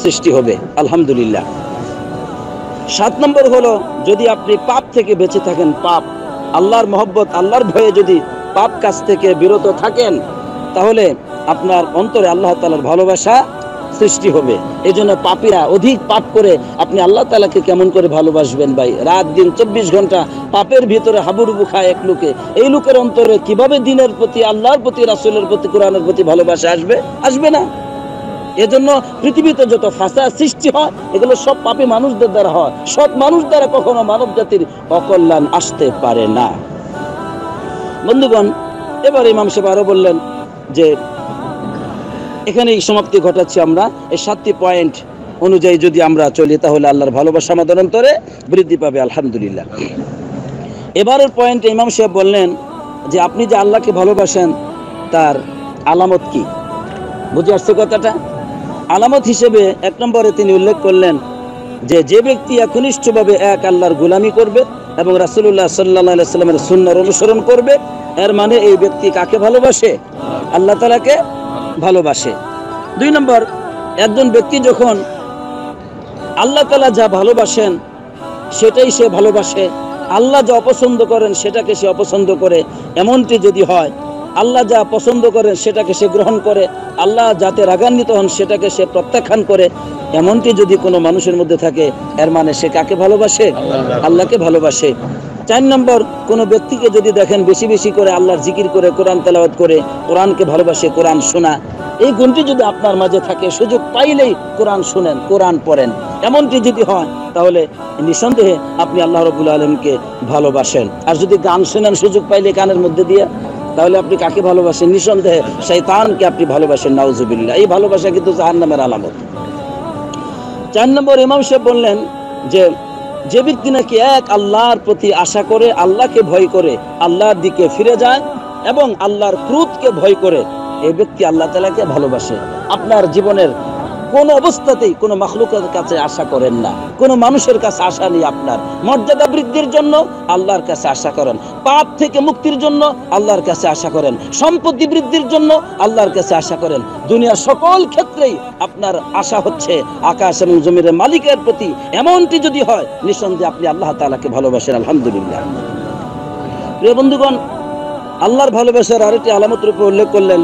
সৃষ্টি হবে। আলহামদুলিল্লাহ। 7 নম্বর হলো যদি আপনি পাপ থেকে বেঁচে থাকেন, পাপ, আল্লাহর মহব্বত, আল্লাহর ভয়ে যদি পাপ কাজ থেকে বিরত থাকেন তাহলে আপনার অন্তরে আল্লাহ তাআলার ভালোবাসা সৃষ্টি হবে। এই জন্য পাপীরা অধিক পাপ করে আপনি আল্লাহ তাআলাকে কেমন করে ভালোবাসবেন ভাই? রাত দিন 24 ঘন্টা পাপের ভিতরে হাবুডুবু খায় এক লোকে, এই লোকের অন্তরে কিভাবে দিনের প্রতি, আল্লাহর প্রতি, রাসূলের প্রতি, কোরআনের প্রতি ভালোবাসা আসবে? আসবে না। এজন্য পৃথিবীতে যত ফাসাদ সৃষ্টি হয় এগুলো সব পাপী মানুষদের দ্বারা হয়। সৎ মানুষ দ্বারা কখনো মানব জাতির অকল্যাণ আসতে পারে না। বন্ধুগণ, এবার ইমাম সাহেব আরো বললেন যে এখানেই সমাপ্তি ঘটাচ্ছি আমরা। এই 7টি পয়েন্ট অনুযায়ী যদি আমরা চলি তাহলে আল্লাহর ভালোবাসা আমাদের অন্তরে বৃদ্ধি পাবে। আলহামদুলিল্লাহ। এবারের পয়েন্টে ইমাম সাহেব বললেন যে আপনি যে আল্লাহকে ভালোবাসেন তার আলামত কি? বুঝে আসছে কথাটা? আলামত হিসেবে 1 নম্বরে তিনি উল্লেখ করলেন যে ব্যক্তি একনিষ্ঠভাবে এক আল্লাহর গোলামি করবে এবং রাসূলুল্লাহ সাল্লাল্লাহু আলাইহি ওয়াসাল্লামের সুন্নাহর অনুসরণ করবে, এর মানে এই ব্যক্তি কাকে ভালোবাসে? আল্লাহ তাআলাকে ভালোবাসে। 2 নম্বর, একজন ব্যক্তি যখন আল্লাহ তাআলা যা ভালোবাসেন সেটাই সে ভালোবাসে, আল্লাহ যা অপছন্দ করেন সেটাকে সে অপছন্দ করে, এমনটি যদি হয়, আল্লাহ যা পছন্দ করেন সেটাকে সে গ্রহণ করে, আল্লাহ যাতে রাগান্বিত হন সেটাকে সে প্রত্যাখ্যান করে, এমনটি যদি কোনো মানুষের মধ্যে থাকে, এর মানে সে কাকে ভালোবাসে? আল্লাহকে ভালোবাসে। 4 নম্বর, কোনো ব্যক্তিকে যদি দেখেন বেশি বেশি করে আল্লাহর জিকির করে, কোরআন তেলাওয়াত করে, কোরআনকে ভালোবাসে, কোরআন শোনা, এই গুণটি যদি আপনার মাঝে থাকে, সুযোগ পাইলেই কোরআন শুনেন, কোরআন পড়েন, এমনটি যদি হয়, তাহলে নিঃসন্দেহে আপনি আল্লাহ রাব্বুল আলামিনকে ভালোবাসেন। আর যদি গান শোনেন সুযোগ পাইলে কানের মধ্যে দিয়ে, তাহলে আপনি কাকে ভালোবাসেন? নিঃসন্দেহে শয়তানকে আপনি ভালোবাসেন, নাউজুবিল্লাহ। এই ভালোবাসা কিন্তু জাহান্নামের আলামত। 4 নম্বর, ইমাম সাহেব বললেন যে ব্যক্তি নাকি এক আল্লাহর প্রতি আশা করে, আল্লাহকে ভয় করে, আল্লাহর দিকে ফিরে যায় এবং আল্লাহর ক্রোধকে ভয় করে, এই ব্যক্তি আল্লাহ তাআলাকে ভালোবাসে। আপনার জীবনের কোন অবস্থাতেই কোনো মাখলুকের কাছে আশা করেন না, কোনো মানুষের কাছে আশা নেই। আপনার মর্যাদা বৃদ্ধির জন্য আল্লাহর কাছে আশা করেন, পাপ থেকে মুক্তির জন্য আল্লাহর কাছে আশা করেন, সম্পত্তি বৃদ্ধির জন্য আল্লাহর কাছে আশা করেন। দুনিয়ার সকল ক্ষেত্রেই আপনার আশা হচ্ছে আকাশ এবং জমিনের মালিকের প্রতি। এমনটি যদি হয়, নিঃসন্দেহে আপনি আল্লাহ তাআলাকে ভালোবাসেন। আলহামদুলিল্লাহ। প্রিয় বন্ধুগণ, আল্লাহর ভালোবাসার আরেকটি আলামতের উপর উল্লেখ করলেন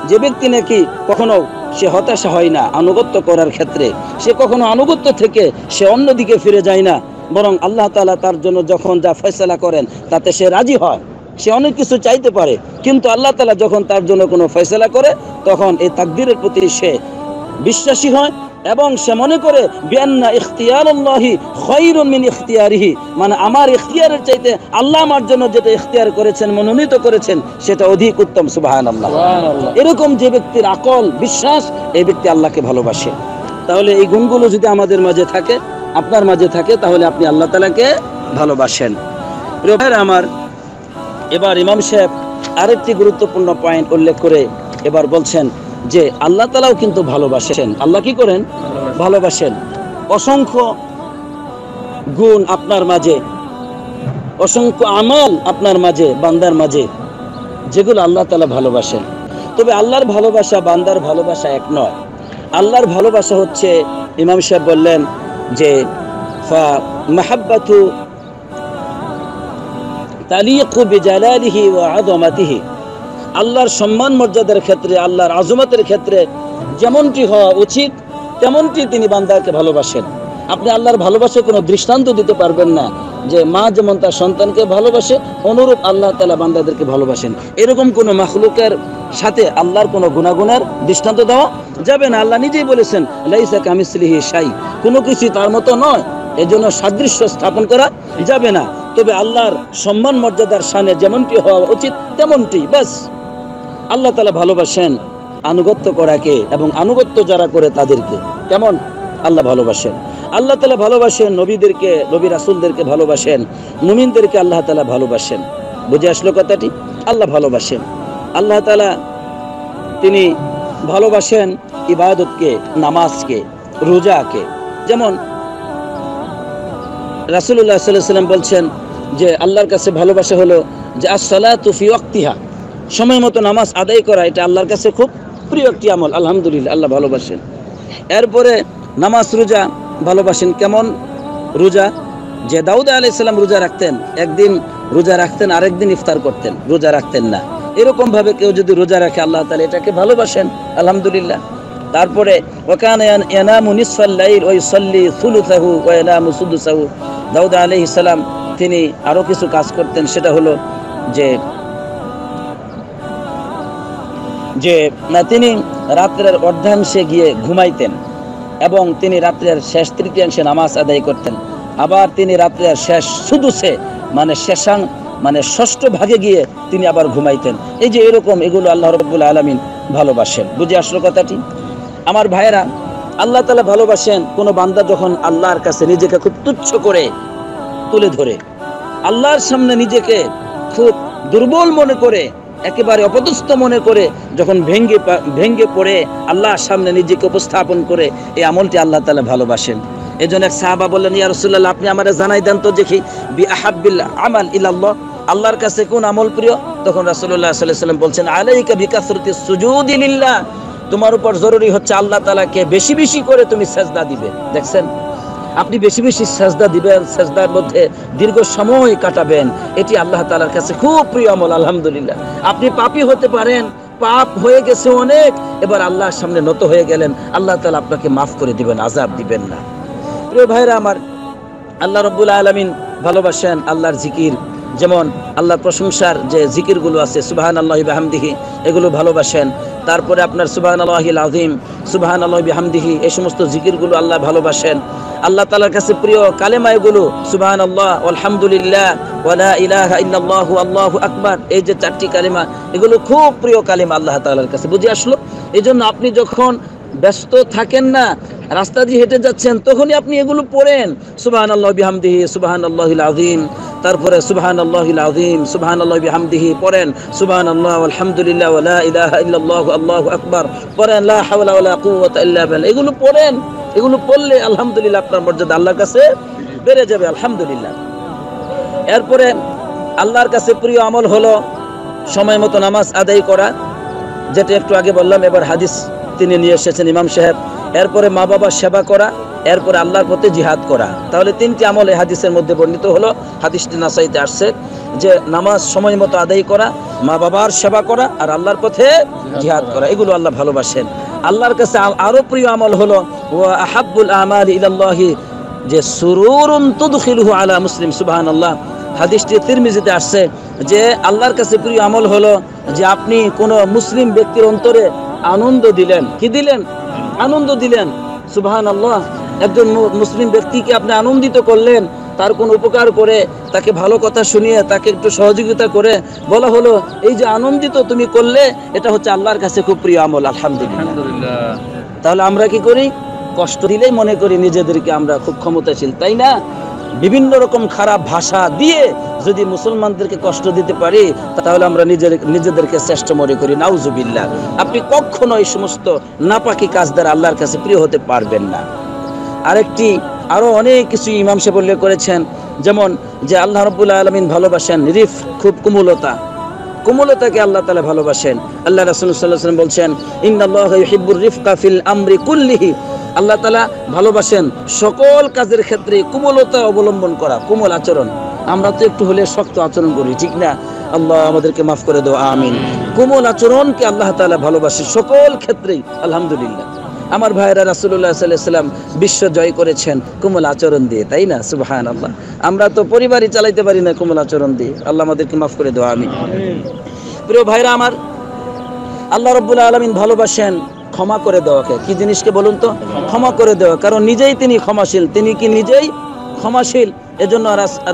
যে ব্যক্তি নাকি কখনো সে হতাশা হয় না আনুগত্য করার ক্ষেত্রে, সে কখনো আনুগত্য থেকে সে অন্যদিকে ফিরে যায় না, বরং আল্লাহ তাআলা তার জন্য যখন যা ফয়সালা করেন তাতে সে রাজি হয়। সে অনেক কিছু চাইতে পারে, কিন্তু আল্লাহ তাআলা যখন তার জন্য কোনো ফয়সালা করে, তখন এই তাকদীরের প্রতি সে বিশ্বাসী হয় এবং সে মনে করে বিআন্না ইখতিয়ারুল্লাহি খায়রুম মিন ইখতিয়ারিহি, মানে আমার ইখতিয়ারের চাইতে আল্লাহ আমার জন্য যেটা ইখতিয়ার করেছেন, মনোনীত করেছেন, সেটা অধিক উত্তম। সুবহানাল্লাহ। এরকম যে ব্যক্তির আকল, বিশ্বাস, এই ব্যক্তি আল্লাহকে ভালোবাসে। তাহলে এই গুণগুলো যদি আমাদের মাঝে থাকে, আপনার মাঝে থাকে, তাহলে আপনি আল্লাহ তাআলাকে ভালোবাসেন। প্রিয় ভাইরা আমার, এবার ইমাম সাহেব আরেকটি গুরুত্বপূর্ণ পয়েন্ট উল্লেখ করে এবার বলছেন যে আল্লাহ তাআলাও কিন্তু ভালোবাসেন। আল্লাহ কি করেন? ভালোবাসেন। অসংখ্য গুণ আপনার মাঝে, অসংখ্য আমল আপনার মাঝে, বান্দার মাঝে, যেগুলো আল্লাহ তাআলা ভালোবাসেন। তবে আল্লাহর ভালোবাসা বান্দার ভালোবাসা এক নয়। আল্লাহর ভালোবাসা হচ্ছে, ইমাম সাহেব বললেন যে ফা মাহাব্বাতু তালিকু বিজালালিহি ওয়া আযমাতিহি, আল্লাহর সম্মান মর্যাদার ক্ষেত্রে, আল্লাহর আজমতের ক্ষেত্রে যেমনটি হওয়া উচিত তেমনটি তিনি বান্দাকে ভালোবাসেন। আপনি আল্লাহর ভালোবাসা কোনো দৃষ্টান্ত দিতে পারবেন না যে মা যেমন তার সন্তানকে ভালোবাসে, অনুরূপ আল্লাহ তাআলা বান্দাদেরকে ভালোবাসেন। এরকম কোনো মাখলুকের সাথে আল্লাহর কোনো গুণাগুণের দৃষ্টান্ত দেওয়া যাবে না। আল্লাহ নিজেই বলেছেন লাইসা কামিসলিহি শাই, কোনো কিছু তার মতো নয়, এজন্য সাদৃশ্য স্থাপন করা যাবে না। তবে আল্লাহর সম্মান মর্যাদার শানে যেমনটি হওয়া উচিত তেমনটি, বাস। আল্লাহ তাআলা ভালোবাসেন আনুগত্য করাকে এবং আনুগত্য যারা করে তাদেরকে। কেমন? আল্লাহ ভালোবাসেন। আল্লাহ তাআলা ভালোবাসেন নবীদেরকে, নবী রাসূলদেরকে ভালোবাসেন, মুমিনদেরকে আল্লাহ তাআলা ভালোবাসেন। বুঝে আসলো কথাটি? আল্লাহ ভালোবাসেন। আল্লাহ তাআলা তিনি ভালোবাসেন ইবাদতকে, নামাজকে, রোজাকে। যেমন রাসূলুল্লাহ সাল্লাল্লাহু আলাইহি ওয়াসাল্লাম বলছেন যে আল্লাহর কাছে ভালোবাসা হলো যে as-salatu fi waqtiha, সময় মতো নামাজ আদায় করা, এটা আল্লাহর কাছে খুব প্রিয় একটি আমল। আলহামদুলিল্লাহ, আল্লাহ ভালোবাসেন। এরপরে নামাজ, রোজা ভালোবাসেন। কেমন রোজা? যে দাউদ আলাইহিস সালাম রোজা রাখতেন, একদিন রোজা রাখতেন, আরেকদিন ইফতার করতেন, রোজা রাখতেন না। এরকম ভাবে কেউ যদি রোজা রাখে, আল্লাহ তাআলা এটাকে ভালোবাসেন। আলহামদুলিল্লাহ। তারপরে ওয়াকানা ইয়ানামু নিসফাল লাইল ওয়া ইউসাল্লি সুলুসাহু ওয়া ইয়ানামু সুদুসাহু, দাউদ আলাইহিস সালাম তিনি আরো কিছু কাজ করতেন, সেটা হলো যে তিনি রাত্রের অর্ধাংশে গিয়ে ঘুমাইতেন এবং তিনি রাত্রের শেষ তৃতীয়াংশে নামাজ আদায় করতেন। আবার তিনি রাত্রের শেষ সুদুসে, মানে ষষ্ঠ ভাগে গিয়ে তিনি আবার ঘুমাইতেন। এই যে এরকম, এগুলো আল্লাহ রাব্বুল আলামিন ভালোবাসেন। বুঝে আসলো কথাটি? আমার ভাইয়েরা, আল্লাহ তাআলা ভালোবাসেন কোন বান্দা যখন আল্লাহর কাছে নিজেকে খুব তুচ্ছ করে তুলে ধরে, আল্লাহর সামনে নিজেকে খুব দুর্বল মনে করে একেবারে অপদস্থ মনে করে যখন ভেঙ্গে পড়ে আল্লাহর সামনে নিজেকে উপস্থাপন করে, এই আমলটি আল্লাহ তাআলা ভালোবাসেন। এজন্য এক সাহাবা বললেন, ইয়া রাসূলুল্লাহ, আপনি আমারে জানাই দেন তো দেখি, বিআহাব্বিল আমাল ইলাল্লাহ, আল্লাহর কাছে কোন আমল প্রিয়? তখন রাসূলুল্লাহ সাল্লাল্লাহু আলাইহি ওয়াসাল্লাম বলছেন, আলাইকা বিকাসরাতিস সুজুদি লিল্লাহ, তোমার উপর জরুরি হচ্ছে আল্লাহ তাআলাকে বেশি বেশি করে তুমি সেজদা দিবে। দেখছেন, আপনি বেশি বেশি সেজদা দিবেন, সেজদার মধ্যে দীর্ঘ সময় কাটাবেন, এটি আল্লাহ তাআলার কাছে খুব প্রিয় আমল। আলহামদুলিল্লাহ, আপনি পাপী হতে পারেন, পাপ হয়ে গেছে অনেক, এবার আল্লাহর সামনে নত হয়ে গেলেন, আল্লাহ তাআলা আপনাকে মাফ করে দিবেন, আযাব দিবেন না। প্রিয় ভাইরা আমার, আল্লাহ রাব্বুল আলামিন ভালোবাসেন আল্লাহর জিকির। যেমন আল্লাহর প্রশংসার যে জিকিরগুলো আছে, সুবহানাল্লাহি বিহামদিহি, এগুলো ভালোবাসেন। তারপরে আপনার সুবহানাল্লাহিল আযীম, সুবহানাল্লাহি বিহামদিহি, এই সমস্ত জিকিরগুলো আল্লাহ ভালোবাসেন। আল্লাহ তাআলার কাছে প্রিয় কালেমা এগুলো, সুবহানাল্লাহ, আলহামদুলিল্লাহ, ওয়া লা ইলাহা ইল্লাল্লাহু, আল্লাহু আকবার, এই যে 4টি কালেমা, এগুলো খুব প্রিয় কালেমা আল্লাহ তাআলার কাছে। বুঝে আসলো? এজন্য আপনি যখন ব্যস্ত থাকেন না, রাস্তা দিয়ে হেঁটে যাচ্ছেন, তখনই আপনি এগুলো পড়েন, সুবহানাল্লাহি বিহামদিহি, সুবহানাল্লাহিল আযীম, তারপরে সুবহানাল্লাহিল আযীম, সুবহানাল্লাহি বিহামদিহি পড়েন, সুবহানাল্লাহ, আলহামদুলিল্লাহ, ওয়া লা ইলাহা ইল্লাল্লাহু, আল্লাহু আকবার পড়েন, লা হাওলা ওয়া লা কুওয়াতা ইল্লা বিল্লাহ, এগুলো পড়েন। এগুলো পড়লে আলহামদুলিল্লাহ আপনার মর্যাদা আল্লাহর কাছে বেড়ে যাবে, আলহামদুলিল্লাহ। এরপরে আল্লাহর কাছে প্রিয় আমল হলো সময় মতো নামাজ আদায় করা, যেটা একটু আগে বললাম। এবার হাদিস তিনি নিয়ে এসেছেন ইমাম সাহেব। এরপরে মা বাবার সেবা করা, এরপরে আল্লাহর পথে জিহাদ করা। তাহলে 3টি আমল এই হাদিসের মধ্যে বর্ণিত হলো। হাদিসটি নাসাইতে আসছে যে নামাজ সময় মতো আদায় করা, মা বাবার সেবা করা, আর আল্লাহর পথে জিহাদ করা, এগুলো আল্লাহ ভালোবাসেন। আল্লাহর কাছে আরো প্রিয় আমল হলো ওয়া আহাব্বুল আমালি ইলাল্লাহি, যে সুরুরুন তুদখিলুহু আলা মুসলিম, সুবহানাল্লাহ। হাদিসটি তিরমিজিতে আসছে যে আল্লাহর কাছে প্রিয় আমল হলো যে আপনি কোন মুসলিম ব্যক্তির অন্তরে আনন্দ দিলেন। কি দিলেন? আনন্দ দিলেন, সুবহানাল্লাহ। একজন মুসলিম ব্যক্তিকে আপনি আনন্দিত করলেন, তার কোন উপকার করে, তাকে ভালো কথা শুনিয়ে, তাকে একটু সহযোগিতা করে বলা হলো, এই যে আনন্দিত তুমি করলে, এটা হচ্ছে আল্লাহর কাছে খুব প্রিয় আমল। আলহামদুলিল্লাহ। তাহলে আমরা কি করি? কষ্ট দিলেই মনে করি নিজেদেরকে আমরা খুব ক্ষমতাশীল, তাই না? বিভিন্ন রকম খারাপ ভাষা দিয়ে যদি মুসলমানদেরকে কষ্ট দিতে পারি, তাহলে আমরা নিজেদেরকে শ্রেষ্ঠ মনে করি। নাউজুবিল্লাহ। আপনি কখনো এই সমস্ত নাপাকি কাজ দ্বারা আল্লাহর কাছে প্রিয় হতে পারবেন না। আরো অনেক কিছু ইমাম সাহেব উল্লেখ করেছেন, যেমন যে আল্লাহ রাব্বুল আলামিন ভালোবাসেন রিফ, খুব কোমলতাকে আল্লাহ তাআলা ভালোবাসেন। আল্লাহ রাসূল সাল্লাল্লাহু আলাইহি ওয়াসাল্লাম বলছেন, ইন্নাল্লাহা ইউহিব্বুর রিফকা ফিল আমরি কুল্লিহি, আল্লাহ তাআলা ভালোবাসেন সকল কাজের ক্ষেত্রে কোমলতা অবলম্বন করা, কোমল আচরণ। আমরা তো একটু হলে শক্ত আচরণ করি, ঠিক না? আল্লাহ আমাদেরকে মাফ করে দাও, আমিন। কোমল আচরণকে আল্লাহ তাআলা ভালোবাসে সকল ক্ষেত্রেই, আলহামদুলিল্লাহ। আমার ভাইরা, রাসূলুল্লাহ সাল্লাল্লাহু আলাইহি ওয়াসাল্লাম বিশ্ব জয় করেছেন কোমল আচরণ দিয়ে, তাই না? সুবহানাল্লাহ। আমরা তো পরিবারই চালাইতে পারি না কোমল আচরণ দিয়ে। আল্লাহ আমাদেরকে মাফ করে দাও, আমিন। প্রিয় ভাইরা আমার, আল্লাহ রাব্বুল আলামিন ভালোবাসেন ক্ষমা করে দেওয়াকে। কি জিনিসকে বলুন তো? ক্ষমা করে দেওয়া। কারণ নিজেই তিনি ক্ষমাশীল, তিনি কি নিজেই ক্ষমাশীল। এজন্য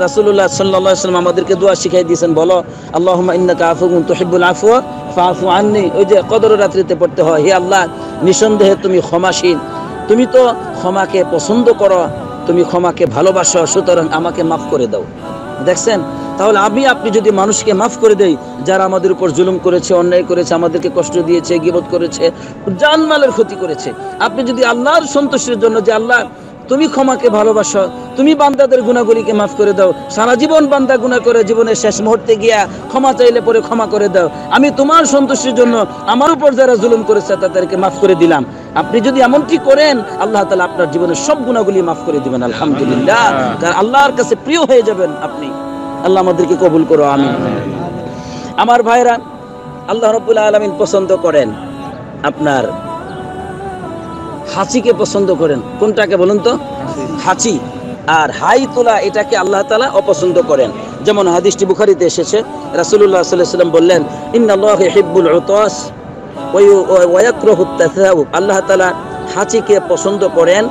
রাসূলুল্লাহ সাল্লাল্লাহু আলাইহি ওয়াসাল্লাম আমাদেরকে দোয়া শিখিয়ে দিয়েছেন, বলো আল্লাহুম্মা ইন্নাকা আফুউন তুহিব্বুল আফওয়া ফাআফু আন্নি। ওই যে কদর রাত্রিতে পড়তে হয়, হে আল্লাহ, নিঃসন্দেহে তুমি ক্ষমাশীল, তুমি তো ক্ষমাকে পছন্দ করো, তুমি ক্ষমাকে ভালোবাসো, সুতরাং আমাকে মাফ করে দাও। দেখছেন? তাহলে আপনি যদি মানুষকে মাফ করে দেই, যারা আমাদের উপর জুলুম করেছে, অন্যায় করেছে, আমাদেরকে কষ্ট দিয়েছে, গীবত করেছে, জানমালের ক্ষতি করেছে, আপনি যদি আল্লাহর সন্তুষ্টির জন্য, যে আল্লাহ তুমি ক্ষমাকে ভালোবাসো, তুমি বান্দাদের গুনাহগুলিকে মাফ করে দাও, সারা জীবন বান্দা গুনাহ করে জীবনের শেষ মুহূর্তে গিয়া ক্ষমা চাইলে পরে ক্ষমা করে দাও, আমি তোমার সন্তুষ্টির জন্য আমার উপর যারা জুলুম করেছে তাদেরকে মাফ করে দিলাম। আপনি যদি এমনটি করেন, আল্লাহ তাআলা আপনার জীবনের সব গুনাহগুলি মাফ করে দিবেন, আলহামদুলিল্লাহ। কারণ আল্লাহর কাছে প্রিয় হয়ে যাবেন আপনি। আল্লাহ আমাদেরকে কবুল করো, আমিন। আমার ভাইরা, আল্লাহ রাব্বুল আলামিন পছন্দ করেন আপনার হাসিকে পছন্দ করেন। কোনটাকে বলুন তো? হাসি। আর হাই তোলা, এটাকে আল্লাহ তাআলা অপছন্দ করেন। যেমন হাদিসটি বুখারীতে এসেছে, রাসূলুল্লাহ সাল্লাল্লাহু আলাইহি ওয়াসাল্লাম বললেন, ইন্নাল্লাহা ইউহিব্বুল উতাস ওয়া ইয়াকরাহুত তাসাউব। আল্লাহ তাআলা হাসিকে পছন্দ করেন,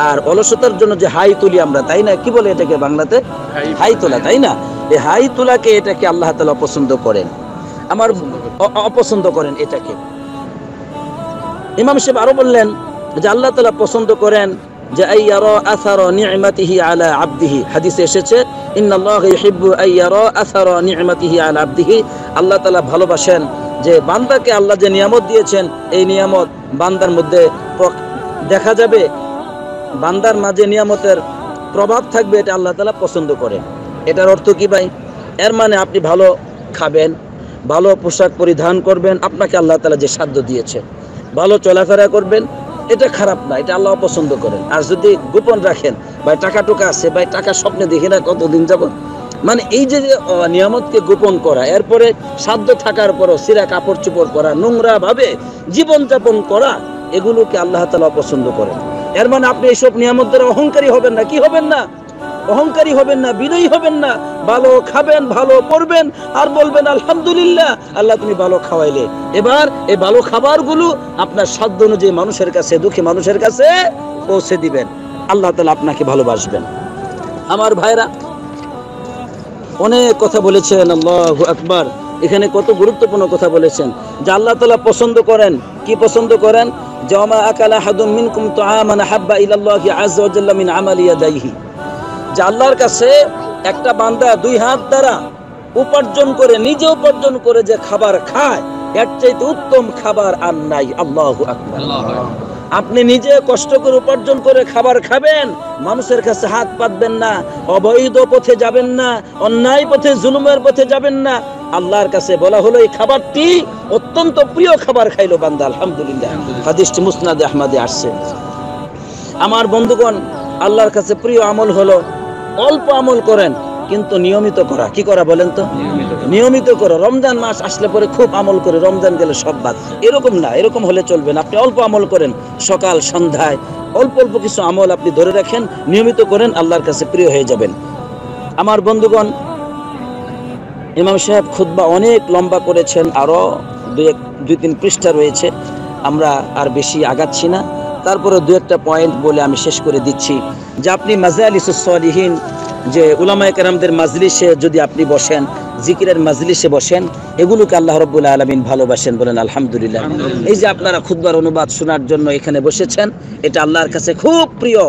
আর অলসতার জন্য যে হাই তুলি আমরা, তাই না? কি বলে এটাকে বাংলাতে? হাই তোলা, তাই না? এই হাই তোলাকে, এটাকে আল্লাহ তাআলা অপছন্দ করেন, অপছন্দ করেন এটাকে। ইমাম সাহেব আরো বললেন যে আল্লাহ তাআলা পছন্দ করেন যে আইয়ারা আসারা নি'মাতিহি আলা আবদিহি, হাদিসে এসেছে ইন্নাল্লাহা ইউহিব্বু আইয়ারা আসারা নি'মাতিহি আলা আবদিহি, আল্লাহ তাআলা ভালোবাসেন যে বান্দাকে আল্লাহ যে নিয়ামত দিয়েছেন এই নিয়ামত বান্দার মধ্যে দেখা যাবে, বান্দার মাঝে নিয়ামতের প্রভাব থাকবে, এটা আল্লাহ তাআলা পছন্দ করেন। এটার অর্থ কি ভাই? এর মানে আপনি ভালো খাবেন, ভালো পোশাক পরিধান করবেন, আপনাকে আল্লাহ তাআলা যে সাধ্য দিয়েছে, ভালো চলাফেরা করবেন, এটা খারাপ না, এটা আল্লাহ পছন্দ করেন। আর যদি গোপন রাখেন, ভাই টাকা টুকা আছে, ভাই টাকা স্বপ্নে দেখি না কতদিন যাব, মানে এই যে নিয়ামতকে গোপন করা, এরপরে সাধ্য থাকার পরও সিরা কাপড় চোপড় করা, নোংরা ভাবে জীবনযাপন করা, এগুলোকে আল্লাহ তাআলা পছন্দ করেন। এর মানে আপনি এইসব নিয়ামত দ্বারা অহংকারী হবেন না। কি হবেন না? অহংকারী হবেন না, বিনয়ী হবেন না। ভালো খাবেন, ভালো পড়বেন, আর বলবেন আলহামদুলিল্লাহ আল্লাহ তুমি ভালো খাওয়াইলে। এবার এই ভালো খাবারগুলো আপনার সাধ্য অনুযায়ী মানুষের কাছে, দুঃখী মানুষের কাছে পৌঁছে দিবেন, আল্লাহ তাআলা আপনাকে ভালোবাসবেন। আমার ভাইরা অনেক কথা বলেছেন, আল্লাহু আকবার। এখানে কত গুরুত্বপূর্ণ কথা বলেছেন যে আল্লাহ তাআলা পছন্দ করেন। কি পছন্দ করেন? জামা আকালা হাদুম মিনকুম তুআমান হাব্বা ইলাল্লাহি আযজা ওয়া জাল্লা মিন আমালি ইয়াদাইহি, যে আল্লাহর কাছে একটা বান্দা দুই হাত দ্বারা উপার্জন করে, নিজে উপার্জন করে যে খাবার খায়, এর চাইতে উত্তম খাবার আর নাই। আল্লাহু আকবার। আপনি নিজে কষ্ট করে উপার্জন করে খাবার খাবেন, মানুষের কাছে হাত পাতবেন না, অবৈধ পথে যাবেন না, অন্যায় পথে, জুলুমের পথে যাবেন না। আল্লাহর কাছে বলা হলো এই খাবারটি অত্যন্ত প্রিয় খাবার খাইলো বান্দা, আলহামদুলিল্লাহ। হাদিসটি মুসনাদে আহমদে আসছে। আমার বন্ধুগণ, আল্লাহর কাছে প্রিয় আমল হলো অল্প আমল করেন কিন্তু নিয়মিত করা। কি করা বলেন তো? নিয়মিত করো। রমজান মাস আসলে পরে খুব আমল করে, রমজান গেলে সব বাদ, এরকম না। এরকম হলে চলবে না। আপনি অল্প আমল করেন, সকাল সন্ধ্যায় অল্প অল্প কিছু আমল আপনি ধরে রাখেন, নিয়মিত করেন, আল্লাহর কাছে প্রিয় হয়ে যাবেন। আমার বন্ধুগণ, ইমাম সাহেব খুতবা অনেক লম্বা করেছেন, আরো দুই তিন পৃষ্ঠা রয়েছে, আমরা আর বেশি আগাচ্ছি না। তারপরে দু একটা পয়েন্ট বলে আমি শেষ করে দিচ্ছি যে আপনি মাজালিসুস সলিহিন, যে উলামায়ে কেরামদের মাজলিসে যদি আপনি বসেন, জিকিরের মাজলিসে বসেন, এগুলোকে আল্লাহ রাব্বুল আলামিন ভালোবাসেন, বলেন আলহামদুলিল্লাহ। এই যে আপনারা খুতবার অনুবাদ শোনার জন্য এখানে বসেছেন, এটা আল্লাহর কাছে খুব প্রিয়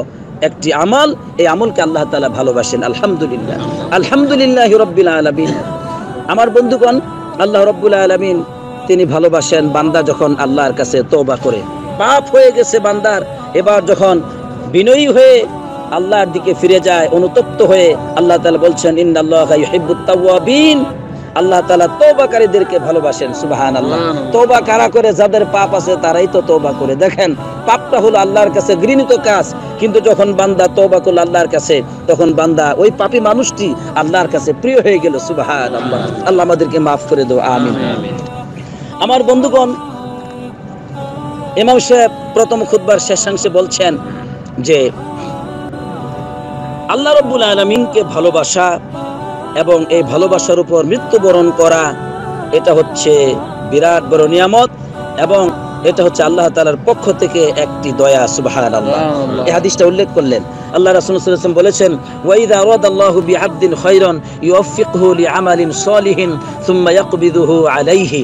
একটি আমল। এই আমলকে আল্লাহ তাআলা ভালোবাসেন, আলহামদুলিল্লাহ। আলহামদুলিল্লাহি রাব্বিল আলামিন। আমার বন্ধুগণ, আল্লাহ রাব্বুল আলামিন তিনি ভালোবাসেন বান্দা যখন আল্লাহর কাছে তওবা করে, পাপ হয়ে গেছে বান্দার, এবার যখন বিনয়ী হয়ে আল্লাহর দিকে ফিরে যায়, অনুতপ্ত হয়ে, আল্লাহ তাআলা বলছেন ইন্নাল্লাহা ইউহিব্বুত তাওয়াবিন, আল্লাহ তাআলা তওবাকারীদেরকে ভালোবাসেন। সুবহানাল্লাহ। তওবা কারা করে? যাদের পাপ আছে তারাই তো তওবা করে। দেখেন, পাপটা হলো আল্লাহর কাছে ঘৃণিত কাজ, কিন্তু যখন বান্দা তওবা করল আল্লাহর কাছে, তখন বান্দা ওই পাপী মানুষটি আল্লাহর কাছে প্রিয় হয়ে গেল। সুবহানাল্লাহ। আল্লাহ আমাদেরকে মাফ করে দাও, আমিন। আমার বন্ধুগণ, ইমাম সাহেব প্রথম খুতবার শেষাংশে বলছেন যে আল্লাহ রাব্বুল আলামিনকে ভালোবাসা এবং এই ভালোবাসার উপর মৃত্যুবরণ করা, এটা হচ্ছে বিরাট বড় নিয়ামত, এবং এটা হচ্ছে আল্লাহ তাআলার পক্ষ থেকে একটি দয়া। সুবহানাল্লাহ। এই হাদিসটা উল্লেখ করলেন। আল্লাহ রাসূল সাল্লাল্লাহু আলাইহি ওয়াসাল্লাম বলেছেন, ওয়া ইযা আরাদাল্লাহু বিআবদিন খায়রান ইউওয়াফিকহু লিআমালিন সালিহিন সুম্মা ইয়াকবিদুহু আলাইহি।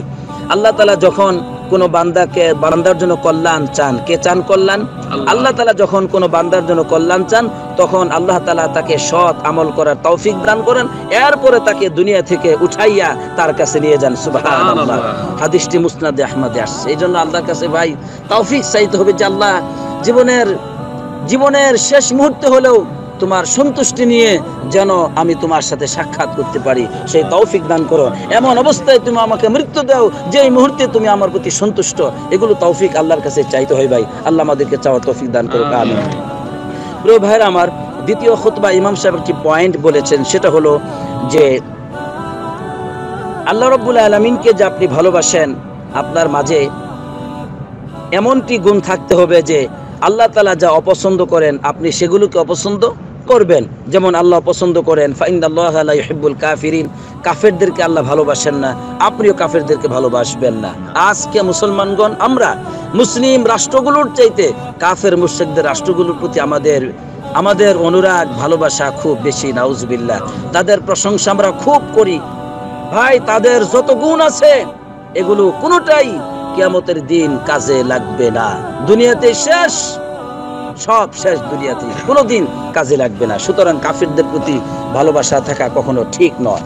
আল্লাহ তাআলা যখন কোন বান্দার জন্য কল্যাণ চান, কে চান কল্যাণ? আল্লাহ তাআলা যখন কোন বান্দার জন্য কল্যাণ চান, তখন আল্লাহ তাআলা তাকে সৎ আমল করার তৌফিক দান করেন, এরপরে তাকে দুনিয়া থেকে উঠাইয়া তার কাছে নিয়ে যান। সুবহানাল্লাহ। হাদিসটি মুসনাদে আহমদে আসছে। এই জন্য আল্লাহর কাছে ভাই তৌফিক চাইতে হবে যে আল্লাহ, জীবনের শেষ মুহূর্তে হলেও তোমার সন্তুষ্টি নিয়ে যেন আমি তোমার সাথে সাক্ষাৎ করতে পারি, সেই তৌফিক দান করো। এমন অবস্থায় তুমি আমাকে মৃত্যু দাও যেই মুহূর্তে তুমি আমার প্রতি সন্তুষ্ট। এগুলো তৌফিক আল্লাহর কাছে চাইতে হয় ভাই। আল্লাহ আমাদেরকে চাওয়ার তৌফিক দান করো, আমিন। প্রিয় ভাইরা আমার, দ্বিতীয় খুতবা ইমাম সাহেব একটি পয়েন্ট বলেছেন, সেটা হলো যে আল্লাহ রাব্বুল আলামিনকে যে আপনি ভালোবাসেন, আপনার মাঝে এমনটি গুণ থাকতে হবে যে আল্লাহ তাআলা যা অপছন্দ করেন আপনি সেগুলোকে অপছন্দ করবেন। যেমন আল্লাহ পছন্দ করেন ফাইনাল্লাহা লা ইউহিব্বুল কাফিরিন, কাফেরদেরকে আল্লাহ ভালোবাসেন না, আপনিও কাফেরদেরকে ভালোবাসবেন না। আজকে মুসলমানগণ, আমরা মুসলিম রাষ্ট্রগুলোর চাইতে কাফের মুশরিকদের রাষ্ট্রগুলোর প্রতি আমাদের অনুরাগ, ভালোবাসা খুব বেশি। নাউজুবিল্লাহ। তাদের প্রশংসা আমরা খুব করি ভাই। তাদের যত গুণ আছে এগুলো কোনোটাই কিয়ামতের দিন কাজে লাগবে না, দুনিয়াতে শেষ। সব শেষ দুনিয়াতে কোনোদিন কাজে লাগবে না। সুতরাং কাফিরদের প্রতি ভালোবাসা থাকা কখনো ঠিক নয়।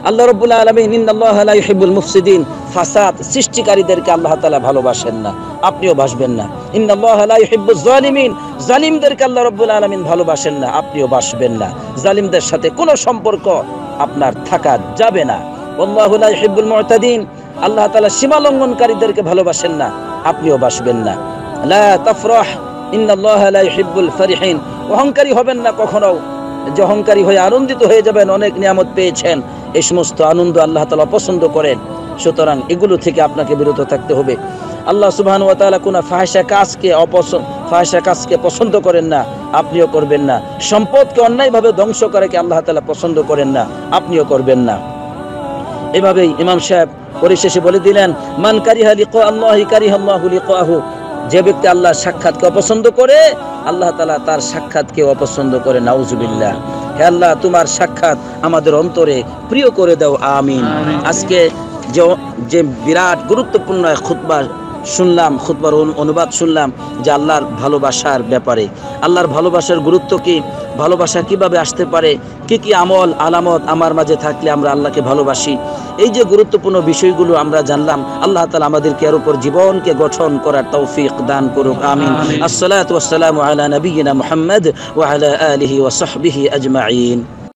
আল্লাহ রাব্বুল আলামিন ইন্নাল্লাহা লা ইউহিব্বুল মুফসিদিন, ফাসাদ সৃষ্টিকারীদেরকে আল্লাহ তাআলা ভালোবাসেন না, আপনিও বাসবেন না। ইন্নাল্লাহা লা ইউহিব্বুজ জালিমিন, জালিমদেরকে আল্লাহ রাব্বুল আলামিন ভালোবাসেন না, আপনিও বাসবেন না। জালিমদের সাথে কোনো সম্পর্ক আপনার থাকা যাবে না। আল্লাহু লা ইউহিব্বুল মুতাদিন, আল্লাহ তাআলা সীমা লঙ্ঘনকারীদেরকে ভালোবাসেন না, আপনিও বাসবেন না। লা তাফরাহ ইন্নাল্লাহা লা ইউহিব্বুল ফারিহিন, অহংকারী হবেন না কখনো, যে অহংকারী হয়ে আনন্দিত হয়ে যাবেন অনেক নিয়ামত পেয়েছেন, এই সমস্ত আনন্দ আল্লাহ তাআলা পছন্দ করেন। সুতরাং এগুলো থেকে আপনাকে বিরত থাকতে হবে। আল্লাহ সুবহানাহু ওয়া তাআলা কোন ফাহিশা কাজকে পছন্দ করেন না, আপনিও করবেন না। সম্পদকে অন্যায়ভাবে ধ্বংস করাকে আল্লাহ তাআলা পছন্দ করেন না, আপনিও করবেন না। এভাবেই ইমাম সাহেব পরিশেষে বলে দিলেন, মান কারিহা লিকা আল্লাহি কারিহাল্লাহু লিকাহু, যে ব্যক্তি আল্লাহর সাক্ষাৎকে অপছন্দ করে আল্লাহ তাআলা তার সাক্ষাৎকে অপছন্দ করে। নাউজুবিল্লাহ। হে আল্লাহ, তোমার সাক্ষাৎ আমাদের অন্তরে প্রিয় করে দাও, আমিন। আজকে যে বিরাট গুরুত্বপূর্ণ খুতবা শুনলাম, খুতবার অনুবাদ শুনলাম যে আল্লাহর ভালোবাসার ব্যাপারে, আল্লাহর ভালোবাসার গুরুত্ব কি, ভালোবাসা কিভাবে আসতে পারে, কি কি আমল আলামত আমার মাঝে থাকলে আমরা আল্লাহকে ভালোবাসি, এই যে গুরুত্বপূর্ণ বিষয়গুলো আমরা জানলাম। আল্লাহ তাআলা আমাদেরকে এর উপর জীবনকে গঠন করার তৌফিক দান করুক, আমিন। আসসালাতু ওয়াসসালামু আলা নবিয়িনা মুহাম্মদ ওয়া আলা আলিহি ওয়া সাহবিহি আজমাইন।